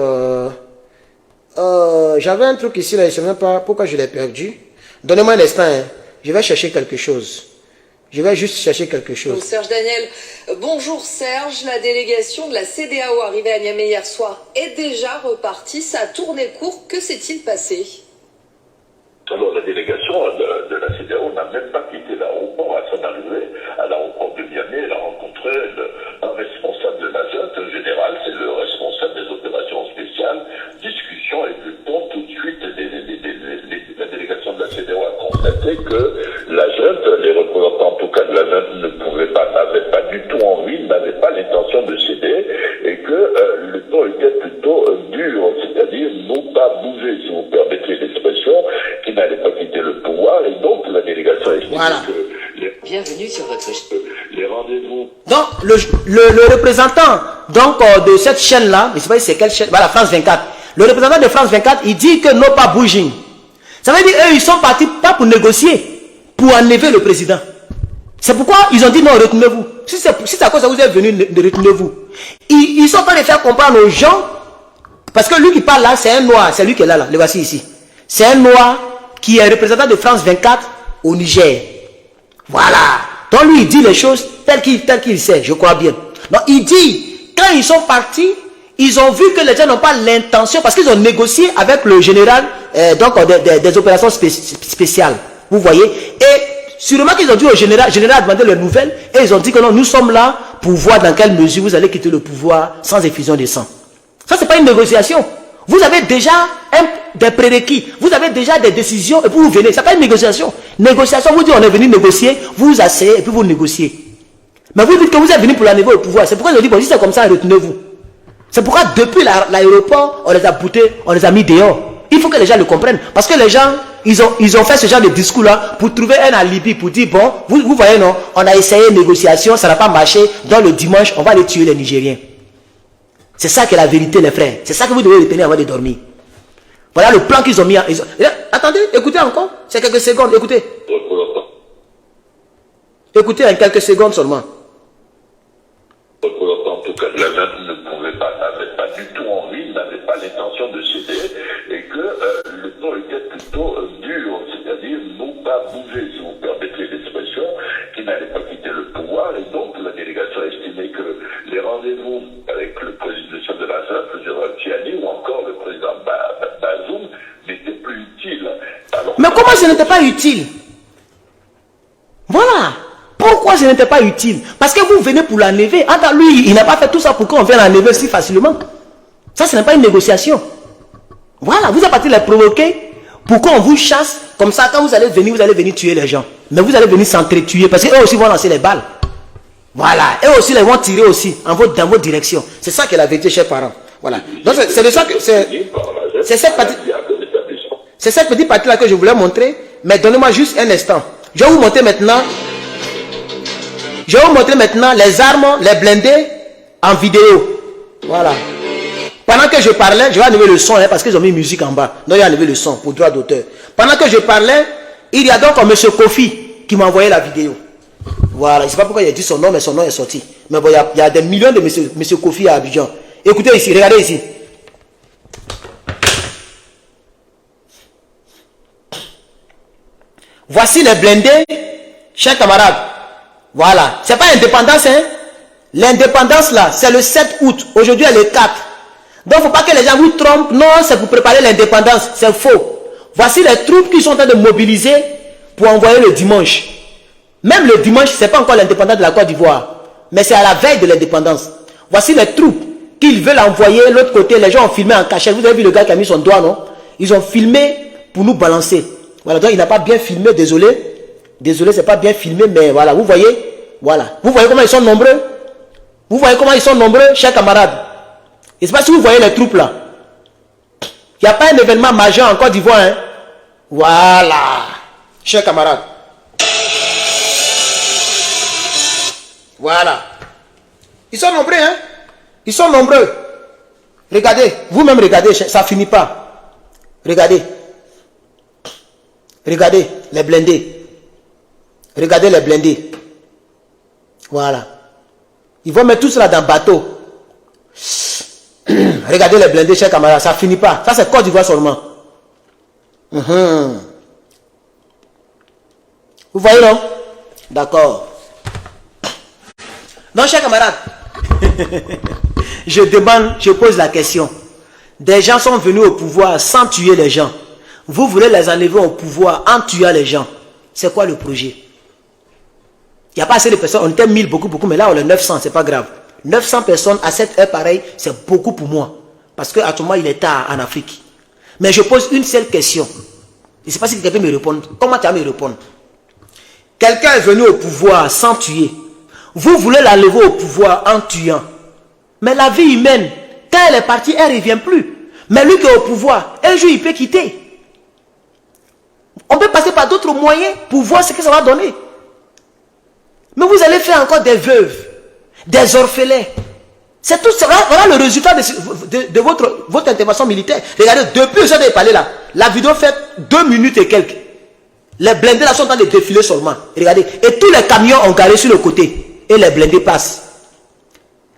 j'avais un truc ici, là, je ne sais même pas pourquoi je l'ai perdu. Donnez-moi un instant, hein. Je vais chercher quelque chose. Je vais juste chercher quelque chose. Donc Serge Daniel, bonjour Serge. La délégation de la CEDEAO arrivée à Niamey hier soir est déjà repartie. Ça a tourné court. Que s'est-il passé? Alors la délégation de la CEDEAO n'a même pas quitté l'aéroport. À son arrivée à l'aéroport de Niamey, elle a rencontré un responsable de la junte, un général, c'est le responsable des opérations spéciales. Discussion et le temps tout de suite, la délégation de la CEDEAO a constaté que la junte, les représentants en tout cas de la junte n'avaient pas du tout envie, n'avaient pas l'intention de céder et que le ton était plutôt dur, c'est-à-dire non pas bouger, si vous permettez l'expression, qui n'allait pas quitter le pouvoir et donc la délégation a estimé que bienvenue sur votre les rendez-vous. Donc le représentant de cette chaîne-là, je ne sais pas si c'est quelle chaîne, voilà, France 24. Le représentant de France 24, il dit que no pas bouging. Ça veut dire eux, ils sont partis pas pour négocier, pour enlever le président. C'est pourquoi ils ont dit non, retenez-vous. Si c'est à cause de vous êtes venu, retenez-vous. Ils sont en train de faire comprendre aux gens, parce que lui qui parle là, c'est un noir, c'est lui qui est là, le voici ici. C'est un noir qui est représentant de France 24 au Niger. Voilà. Donc lui, il dit les choses telles qu'il sait, je crois bien. Donc il dit, quand ils sont partis, ils ont vu que les gens n'ont pas l'intention, parce qu'ils ont négocié avec le général des opérations spéciales. Vous voyez. Et sûrement qu'ils ont dit au général a demandé leurs nouvelles, et ils ont dit que non, nous sommes là pour voir dans quelle mesure vous allez quitter le pouvoir sans effusion de sang. Ça, c'est pas une négociation. Vous avez déjà des prérequis, vous avez déjà des décisions, et puis vous venez. Ça n'est pas une négociation. Négociation, vous dites on est venu négocier, vous vous asseyez et puis vous négociez. Mais vous dites que vous êtes venu pour l'enlever au pouvoir. C'est pourquoi ils ont dit, bon, si c'est comme ça, retenez-vous. C'est pourquoi depuis l'aéroport, on les a boutés, on les a mis dehors. Il faut que les gens le comprennent. Parce que les gens, ils ont fait ce genre de discours-là pour trouver un alibi, pour dire, bon, vous voyez, non, on a essayé une négociation, ça n'a pas marché, donc le dimanche, on va aller tuer les Nigériens. C'est ça qui est la vérité, les frères. C'est ça que vous devez retenir avant de dormir. Voilà le plan qu'ils ont mis. Attendez, écoutez encore. C'est quelques secondes, écoutez. Écoutez en quelques secondes seulement. En tout cas, la junte n'avait pas du tout envie, n'avait pas l'intention de céder et que le ton était plutôt dur, c'est-à-dire non pas bouger, si vous permettez l'expression, qui n'allait pas quitter le pouvoir et donc la délégation a estimé que les rendez-vous avec le chef de la junte, le général Tiani ou encore le président Bazoum n'étaient plus utiles. Mais comment ce n'était pas utile? Voilà. Pourquoi ce n'était pas utile? Parce que vous venez pour l'enlever. Attends, lui, il n'a pas fait tout ça pour qu'on vienne l'enlever si facilement. Ça, ce n'est pas une négociation. Voilà, vous êtes parti les provoquer pour qu'on vous chasse. Comme ça, quand vous allez venir tuer les gens. Mais vous allez venir s'entretuer parce qu'eux aussi vont lancer les balles. Voilà, eux aussi, ils vont tirer aussi dans votre direction. C'est ça qui est la vérité, chers parents. Voilà. Donc, c'est de ça que c'est cette petite partie-là que je voulais montrer. Mais donnez-moi juste un instant. Je vais vous montrer maintenant. Je vais vous montrer maintenant les armes, les blindés en vidéo. Voilà. Pendant que je parlais, je vais enlever le son hein, parce qu'ils ont mis musique en bas. Donc, il a enlevé le son pour droit d'auteur. Pendant que je parlais, il y a donc M. Kofi qui m'a envoyé la vidéo. Voilà. Je ne sais pas pourquoi il a dit son nom, mais son nom est sorti. Mais bon, il y a des millions de M. Kofi à Abidjan. Écoutez ici, regardez ici. Voici les blindés, chers camarades. Voilà. C'est pas indépendance, hein. L'indépendance là, c'est le 7 août. Aujourd'hui, elle est 4. Donc, il ne faut pas que les gens vous trompent. Non, c'est pour préparer l'indépendance. C'est faux. Voici les troupes qui sont en train de mobiliser pour envoyer le dimanche. Même le dimanche, ce n'est pas encore l'indépendance de la Côte d'Ivoire. Mais c'est à la veille de l'indépendance. Voici les troupes qu'ils veulent envoyer. L'autre côté, les gens ont filmé en cachette. Vous avez vu le gars qui a mis son doigt, non? Ils ont filmé pour nous balancer. Voilà, donc il n'a pas bien filmé, désolé. Désolé, c'est pas bien filmé, mais voilà, vous voyez, Voilà. Vous voyez comment ils sont nombreux? Vous voyez comment ils sont nombreux, chers camarades? Et c'est pas si vous voyez les troupes là. Il n'y a pas un événement majeur en Côte d'Ivoire. Hein? Voilà. Chers camarades. Voilà. Ils sont nombreux, hein? Ils sont nombreux. Regardez, vous-même regardez, ça finit pas. Regardez. Regardez les blindés. Regardez les blindés. Voilà. Ils vont mettre tout cela dans le bateau. Regardez les blindés, chers camarades, ça finit pas. Ça, c'est Côte d'Ivoire seulement. Vous voyez, non? D'accord. Donc, chers camarades, je pose la question. Des gens sont venus au pouvoir sans tuer les gens. Vous voulez les enlever au pouvoir en tuant les gens. C'est quoi le projet? Il n'y a pas assez de personnes. On était 1000, beaucoup, mais là, on est 900, c'est pas grave. 900 personnes à cette heure pareille, c'est beaucoup pour moi. Parce qu'actuellement, il est tard en Afrique. Mais je pose une seule question. Je ne sais pas si quelqu'un me répond. Comment tu vas me répondre? Quelqu'un est venu au pouvoir sans tuer. Vous voulez l'enlever au pouvoir en tuant. Mais la vie humaine, quand elle est partie, elle ne revient plus. Mais lui qui est au pouvoir, un jour, il peut quitter. On peut passer par d'autres moyens pour voir ce que ça va donner. Mais vous allez faire encore des veuves, des orphelins. C'est tout ça. Voilà le résultat de votre intervention militaire. Regardez, depuis que j'ai parlé là, la vidéo fait 2 minutes et quelques. Les blindés là sont en train de défiler seulement. Regardez. Et tous les camions ont garé sur le côté. Et les blindés passent.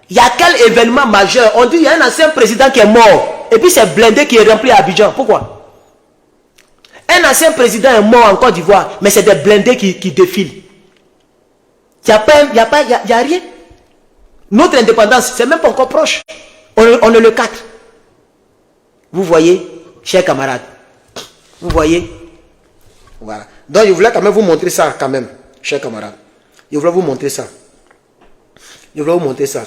Il y a quel événement majeur? On dit qu'il y a un ancien président qui est mort. Et puis c'est blindé qui est rempli à Abidjan. Pourquoi? Un ancien président est mort en Côte d'Ivoire. Mais c'est des blindés qui défilent. Il n'y a rien. Notre indépendance, c'est même pas encore proche. On est le 4. Vous voyez, chers camarades. Vous voyez. Voilà. Donc je voulais quand même vous montrer ça quand même, chers camarades. Je voulais vous montrer ça. Je voulais vous montrer ça.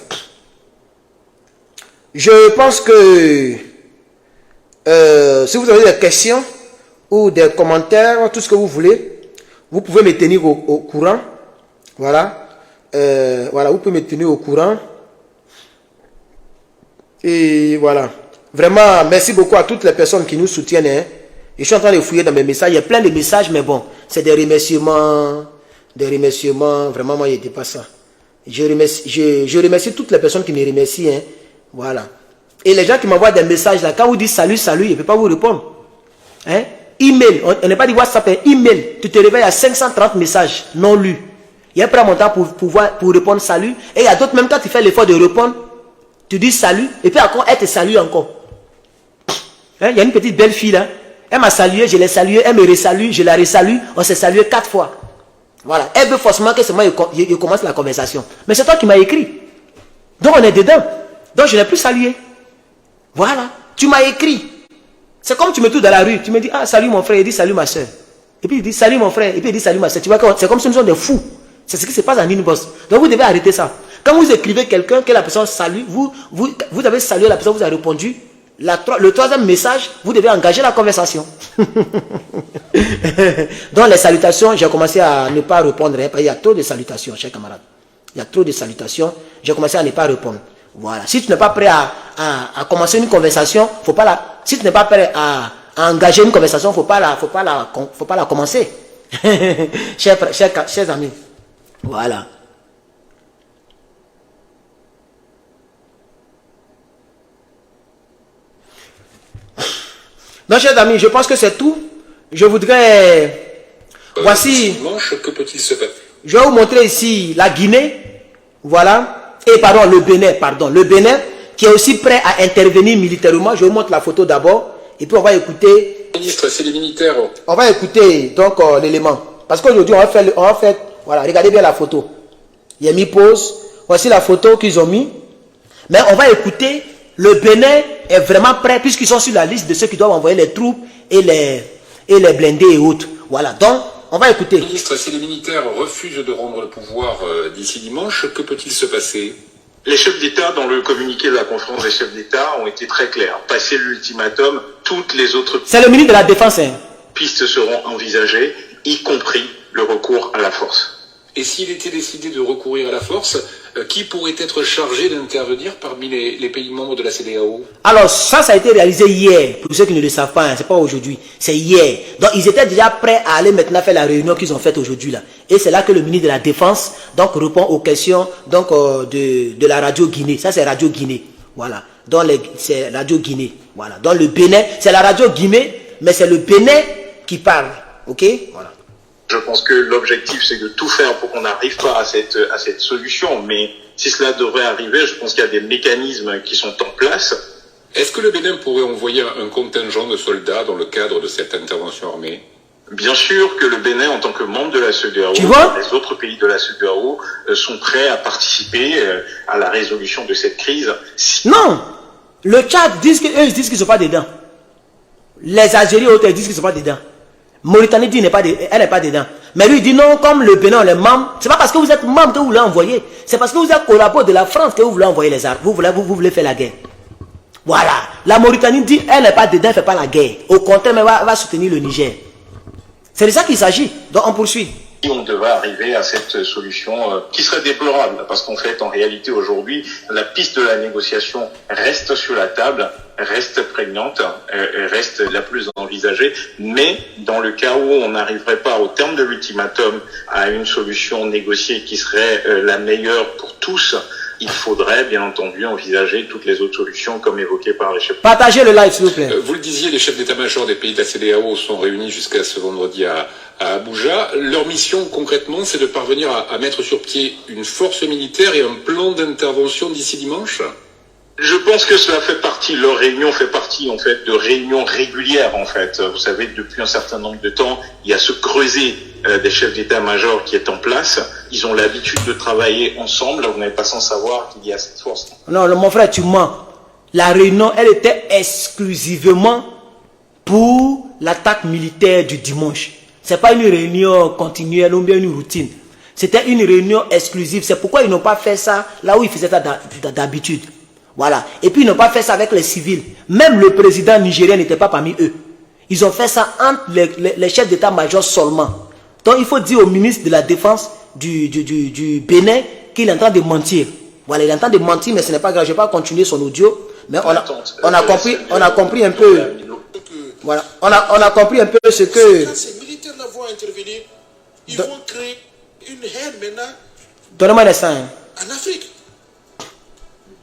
Je pense que si vous avez des questions ou des commentaires, tout ce que vous voulez, vous pouvez me tenir au courant. Voilà. Voilà, vous pouvez me tenir au courant. Et voilà. Vraiment, merci beaucoup à toutes les personnes qui nous soutiennent. Hein. Je suis en train de fouiller dans mes messages. Il y a plein de messages, mais bon, c'est des remerciements. Des remerciements. Vraiment, moi, je n'étais pas ça. Je remercie toutes les personnes qui me remercient. Hein. Voilà. Et les gens qui m'envoient des messages là, quand vous dites salut, salut, je ne peux pas vous répondre. Hein? Email, on n'est pas dit WhatsApp, hein. Email. Tu te réveilles à 530 messages non lus. Il y a un montant pour répondre salut. Et il y a d'autres, même quand tu fais l'effort de répondre, tu dis salut. Et puis encore, elle te salue encore. Hein? Il y a une petite belle fille là. Elle m'a salué, je l'ai salué. Elle me resalue, je la resalue. On s'est salué 4 fois. Voilà. Elle veut forcément que c'est moi qui commence la conversation. Mais c'est toi qui m'as écrit. Donc on est dedans. Donc je n'ai plus salué. Voilà. Tu m'as écrit. C'est comme tu me trouves dans la rue. Tu me dis, ah salut mon frère. Il dit salut ma soeur. Et puis il dit salut mon frère. Et puis il dit salut ma soeur. Tu vois, c'est comme si nous sommes des fous. C'est ce qui se passe en inbox. Donc vous devez arrêter ça. Quand vous écrivez quelqu'un, que la personne salue, vous avez salué la personne, vous avez répondu. Le troisième message, vous devez engager la conversation. Dans les salutations, j'ai commencé à ne pas répondre. Hein, il y a trop de salutations, chers camarades. Il y a trop de salutations. J'ai commencé à ne pas répondre. Voilà. Si tu n'es pas prêt à commencer une conversation, faut pas la. Si tu n'es pas prêt à engager une conversation, faut pas la commencer. chers amis. Voilà. Donc, chers amis, je pense que c'est tout. Je voudrais... Voici... Que peut-il se passer? Je vais vous montrer ici la Guinée. Voilà. Et pardon, le Bénin. Pardon, le Bénin qui est aussi prêt à intervenir militairement. Je vous montre la photo d'abord. Et puis, on va écouter... Ministre, c'est les militaires. On va écouter donc l'élément. Parce qu'aujourd'hui, on va faire... Voilà, regardez bien la photo. Il y a mis pause. Voici la photo qu'ils ont mis. Mais on va écouter... Le Bénin est vraiment prêt puisqu'ils sont sur la liste de ceux qui doivent envoyer les troupes et les blindés et autres. Voilà, donc on va écouter. Ministre, si les militaires refusent de rendre le pouvoir d'ici dimanche, que peut-il se passer? Les chefs d'État, dans le communiqué de la conférence des chefs d'État, ont été très clairs. Passé l'ultimatum, toutes les autres C'est le ministre de la Défense. Hein. Pistes seront envisagées, y compris le recours à la force. Et s'il était décidé de recourir à la force, qui pourrait être chargé d'intervenir parmi les pays membres de la CEDEAO? Alors ça a été réalisé hier, pour ceux qui ne le savent pas, hein, c'est pas aujourd'hui, c'est hier. Donc ils étaient déjà prêts à aller maintenant faire la réunion qu'ils ont faite aujourd'hui là. Et c'est là que le ministre de la Défense donc répond aux questions donc de la radio Guinée. Ça c'est Radio Guinée, voilà. C'est Radio Guinée, voilà. Dans le Bénin, c'est la radio Guinée, mais c'est le Bénin qui parle, ok, voilà. Je pense que l'objectif, c'est de tout faire pour qu'on n'arrive pas à cette solution. Mais si cela devrait arriver, je pense qu'il y a des mécanismes qui sont en place. Est-ce que le Bénin pourrait envoyer un contingent de soldats dans le cadre de cette intervention armée? Bien sûr que le Bénin, en tant que membre de la CEDEAO, les autres pays de la CEDEAO sont prêts à participer à la résolution de cette crise. Non, le Tchad eux ils disent qu'ils ne sont pas dedans. Les Algériens ils disent qu'ils ne sont pas dedans. Mauritanie dit elle n'est pas dedans. Mais lui dit non, comme le Bénin, les membres, c'est pas parce que vous êtes membre que vous voulez envoyer. C'est parce que vous êtes collaborateur de la France que vous voulez envoyer les armes. Vous voulez faire la guerre. Voilà. La Mauritanie dit elle n'est pas dedans, elle ne fait pas la guerre. Au contraire, mais elle va soutenir le Niger. C'est de ça qu'il s'agit. Donc on poursuit. On devrait arriver à cette solution qui serait déplorable, parce qu'en fait, en réalité, aujourd'hui, la piste de la négociation reste sur la table, reste prégnante, reste la plus envisagée, mais dans le cas où on n'arriverait pas au terme de l'ultimatum à une solution négociée qui serait la meilleure pour tous, il faudrait bien entendu envisager toutes les autres solutions comme évoquées par les chefs. Partagez le live s'il vous plaît. Vous le disiez, les chefs d'état-major des pays de la CEDEAO sont réunis jusqu'à ce vendredi à Abuja. Leur mission concrètement, c'est de parvenir à mettre sur pied une force militaire et un plan d'intervention d'ici dimanche. Je pense que cela fait partie, leur réunion fait partie en fait de réunions régulières en fait. Vous savez, depuis un certain nombre de temps, il y a ce creuset des chefs d'état-major qui est en place. Ils ont l'habitude de travailler ensemble. Vous n'êtes pas sans savoir qu'il y a cette force. Non, mon frère, tu mens. La réunion, elle était exclusivement pour l'attaque militaire du dimanche. C'est pas une réunion continuelle ou bien une routine. C'était une réunion exclusive. C'est pourquoi ils n'ont pas fait ça là où ils faisaient ça d'habitude. Voilà. Et puis ils n'ont pas fait ça avec les civils. Même le président nigérien n'était pas parmi eux. Ils ont fait ça entre les chefs d'état-major seulement. Donc il faut dire au ministre de la Défense du Bénin qu'il est en train de mentir. Voilà, il est en train de mentir, mais ce n'est pas grave. Je ne vais pas continuer son audio. Mais on a compris un peu. Voilà, on a compris un peu ce que. Quand ces militaires-là vont intervenir, ils vont créer une haine maintenant. Donnez-moi des signes. En Afrique.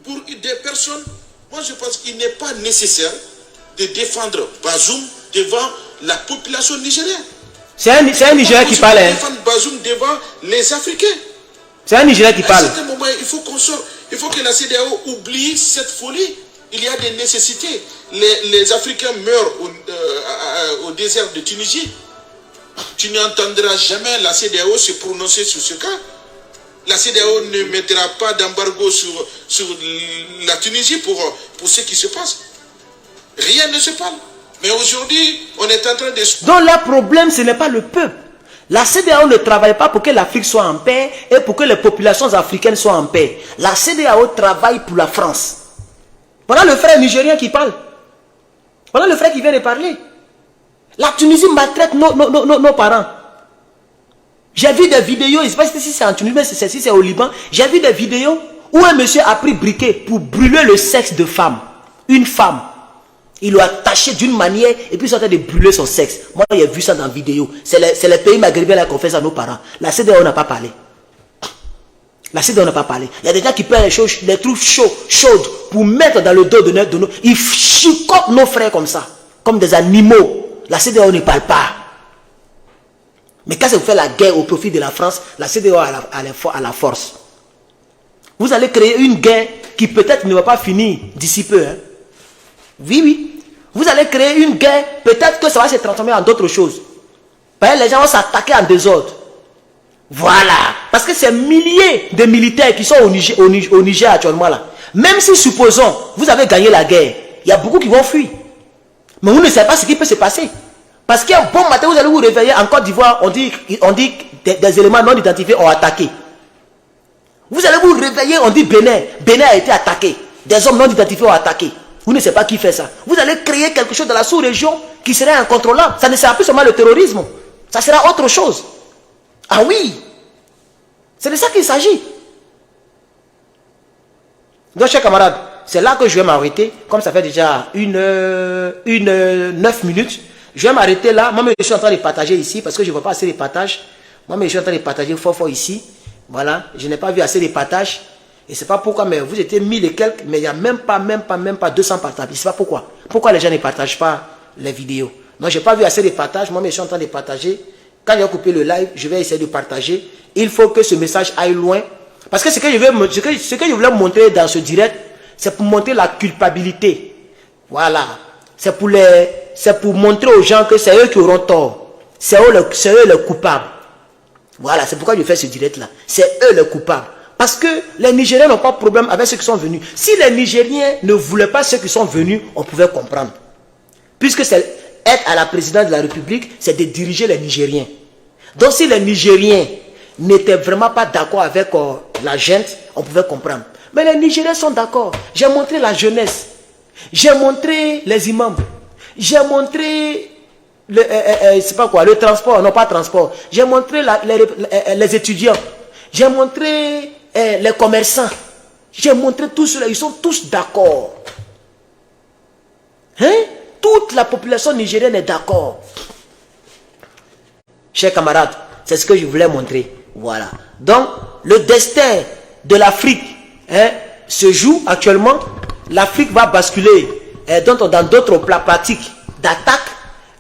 Pour des personnes, moi je pense qu'il n'est pas nécessaire de défendre Bazoum devant la population nigérienne. C'est un Nigérien qui parle. Défendre Bazoum devant les Africains. C'est un Nigérien qui parle. À un certain moment, il faut qu'on sorte. Il faut que la CEDEAO oublie cette folie. Il y a des nécessités. Les Africains meurent au désert de Tunisie. Tu n'entendras jamais la CEDEAO se prononcer sur ce cas. La CEDEAO ne mettra pas d'embargo sur la Tunisie pour ce qui se passe. Rien ne se parle. Mais aujourd'hui, on est en train de... Donc le problème, ce n'est pas le peuple. La CEDEAO ne travaille pas pour que l'Afrique soit en paix et pour que les populations africaines soient en paix. La CEDEAO travaille pour la France. Voilà le frère nigérien qui parle. Voilà le frère qui vient de parler. La Tunisie maltraite nos parents. J'ai vu des vidéos, je ne sais pas si c'est en Tunisie, mais si c'est au Liban. J'ai vu des vidéos où un monsieur a pris briquet pour brûler le sexe de femme. Une femme. Il l'a attaché d'une manière et puis ils sont en train de brûler son sexe. Moi, j'ai vu ça dans la vidéo. C'est les pays maghrébins qui ont fait ça à nos parents. La CEDEAO n'a pas parlé. La CEDEAO n'a pas parlé. Il y a des gens qui prennent les trucs chaudes pour mettre dans le dos de nos... Ils chicotent nos frères comme ça. Comme des animaux. La CEDEAO ne parle pas. Mais quand vous faites la guerre au profit de la France, la CEDEAO a la force. Vous allez créer une guerre qui peut-être ne va pas finir d'ici peu. Hein. Oui. Vous allez créer une guerre, peut-être que ça va se transformer en d'autres choses. Les gens vont s'attaquer en désordre. Voilà. Parce que c'est milliers de militaires qui sont au Niger actuellement là. Même si, supposons, vous avez gagné la guerre, il y a beaucoup qui vont fuir. Mais vous ne savez pas ce qui peut se passer. Parce qu'un bon matin, vous allez vous réveiller en Côte d'Ivoire, on dit des éléments non identifiés ont attaqué. Vous allez vous réveiller, on dit Bénin a été attaqué. Des hommes non identifiés ont attaqué. Vous ne savez pas qui fait ça. Vous allez créer quelque chose dans la sous-région qui serait incontrôlable. Ça ne sera plus seulement le terrorisme. Ça sera autre chose. Ah oui. C'est de ça qu'il s'agit. Donc, chers camarades, c'est là que je vais m'arrêter. Comme ça fait déjà 9 minutes. Je vais m'arrêter là. Moi, je suis en train de partager ici parce que je ne vois pas assez de partages. Moi, je suis en train de partager fort ici. Voilà. Je n'ai pas vu assez de partages. Et c'est pas pourquoi, mais vous étiez 1000 et quelques, mais il n'y a même pas 200 partages. Je ne sais pas pourquoi. Pourquoi les gens ne partagent pas les vidéos? Donc, je n'ai pas vu assez de partages. Moi, je suis en train de partager. Quand j'ai coupé le live, je vais essayer de partager. Il faut que ce message aille loin. Parce que ce que je voulais montrer dans ce direct, c'est pour montrer la culpabilité. Voilà. C'est pour montrer aux gens que c'est eux qui auront tort. C'est eux les coupables. Voilà, c'est pourquoi je fais ce direct-là. C'est eux les coupables. Parce que les Nigériens n'ont pas de problème avec ceux qui sont venus. Si les Nigériens ne voulaient pas ceux qui sont venus, on pouvait comprendre. Puisque c'est être à la présidence de la République, c'est de diriger les Nigériens. Donc si les Nigériens n'étaient vraiment pas d'accord avec la gente, on pouvait comprendre. Mais les Nigériens sont d'accord. J'ai montré la jeunesse. J'ai montré les imams. J'ai montré c'est pas quoi, le transport, non pas transport. J'ai montré les étudiants. J'ai montré les commerçants. J'ai montré tout cela. Ils sont tous d'accord. Hein? Toute la population nigérienne est d'accord. Chers camarades, c'est ce que je voulais montrer. Voilà. Donc, le destin de l'Afrique se joue actuellement. L'Afrique va basculer dans d'autres pratiques d'attaque.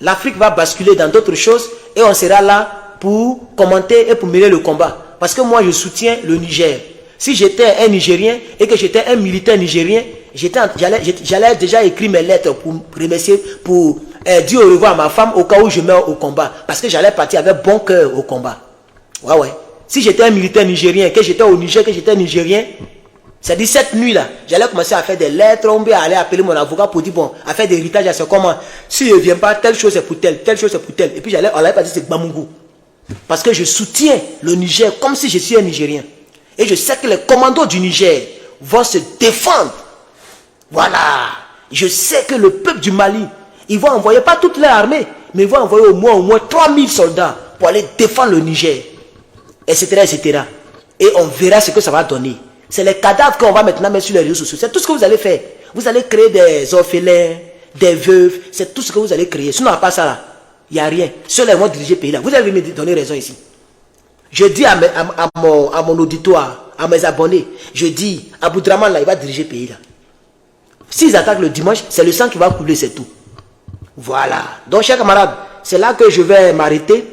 L'Afrique va basculer dans d'autres choses et on sera là pour commenter et pour mener le combat. Parce que moi, je soutiens le Niger. Si j'étais un Nigérien et que j'étais un militaire nigérien, j'allais déjà écrire mes lettres pour remercier, pour dire au revoir à ma femme au cas où je meurs au combat. Parce que j'allais partir avec bon cœur au combat. Ouais. Si j'étais un militaire nigérien, que j'étais au Niger, que j'étais nigérien, c'est-à-dire cette nuit-là, j'allais commencer à faire des lettres, on va aller appeler mon avocat pour dire, bon, à faire des héritages, à ce comment. Si je ne viens pas, telle chose c'est pour telle chose c'est pour telle. Et puis on allait pas dire c'est Gbamungu. Parce que je soutiens le Niger comme si je suis un Nigérien. Et je sais que les commandos du Niger vont se défendre. Voilà. Je sais que le peuple du Mali, ils vont envoyer pas toute leur armée, mais ils vont envoyer au moins 3000 soldats pour aller défendre le Niger. Etc. Et on verra ce que ça va donner. C'est les cadavres qu'on va maintenant mettre sur les réseaux sociaux. C'est tout ce que vous allez faire. Vous allez créer des orphelins, des veuves. C'est tout ce que vous allez créer. Sinon, à part ça, là, il n'y a rien. Seuls les vont diriger le pays là. Vous allez me donner raison ici. Je dis à mon auditoire, à mes abonnés, je dis, Aboudraman là, il va diriger le pays là. S'ils attaquent le dimanche, c'est le sang qui va couler, c'est tout. Voilà. Donc, chers camarades, c'est là que je vais m'arrêter.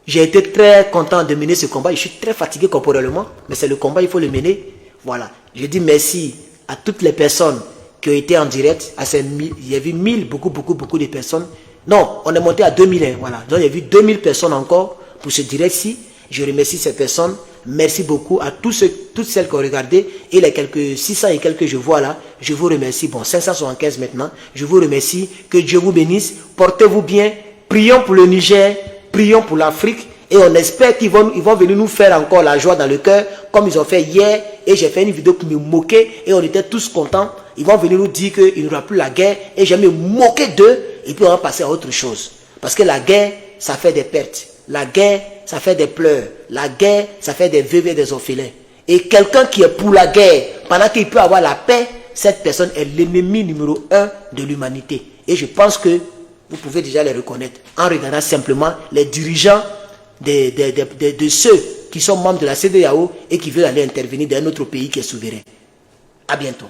J'ai été très content de mener ce combat. Je suis très fatigué corporellement, mais c'est le combat, il faut le mener. Voilà. Je dis merci à toutes les personnes qui ont été en direct. Il y a eu 1000, beaucoup de personnes. Non, on est monté à 2000. Hein, voilà. Donc il y a eu 2000 personnes encore pour ce direct-ci. Je remercie ces personnes. Merci beaucoup à toutes celles qui ont regardé. Et les quelques 600 et quelques que je vois là, je vous remercie. Bon, 575 maintenant. Je vous remercie. Que Dieu vous bénisse. Portez-vous bien. Prions pour le Niger. Prions pour l'Afrique et on espère qu'ils vont venir nous faire encore la joie dans le cœur comme ils ont fait hier. Et j'ai fait une vidéo qui me moquait et on était tous contents. Ils vont venir nous dire qu'il n'y aura plus la guerre et je vais me moquer d'eux et puis on va passer à autre chose. Parce que la guerre, ça fait des pertes. La guerre, ça fait des pleurs. La guerre, ça fait des veuves et des orphelins. Et quelqu'un qui est pour la guerre, pendant qu'il peut avoir la paix, cette personne est l'ennemi numéro 1 de l'humanité. Et je pense que vous pouvez déjà les reconnaître en regardant simplement les dirigeants de ceux qui sont membres de la CEDEAO et qui veulent aller intervenir dans un autre pays qui est souverain. À bientôt.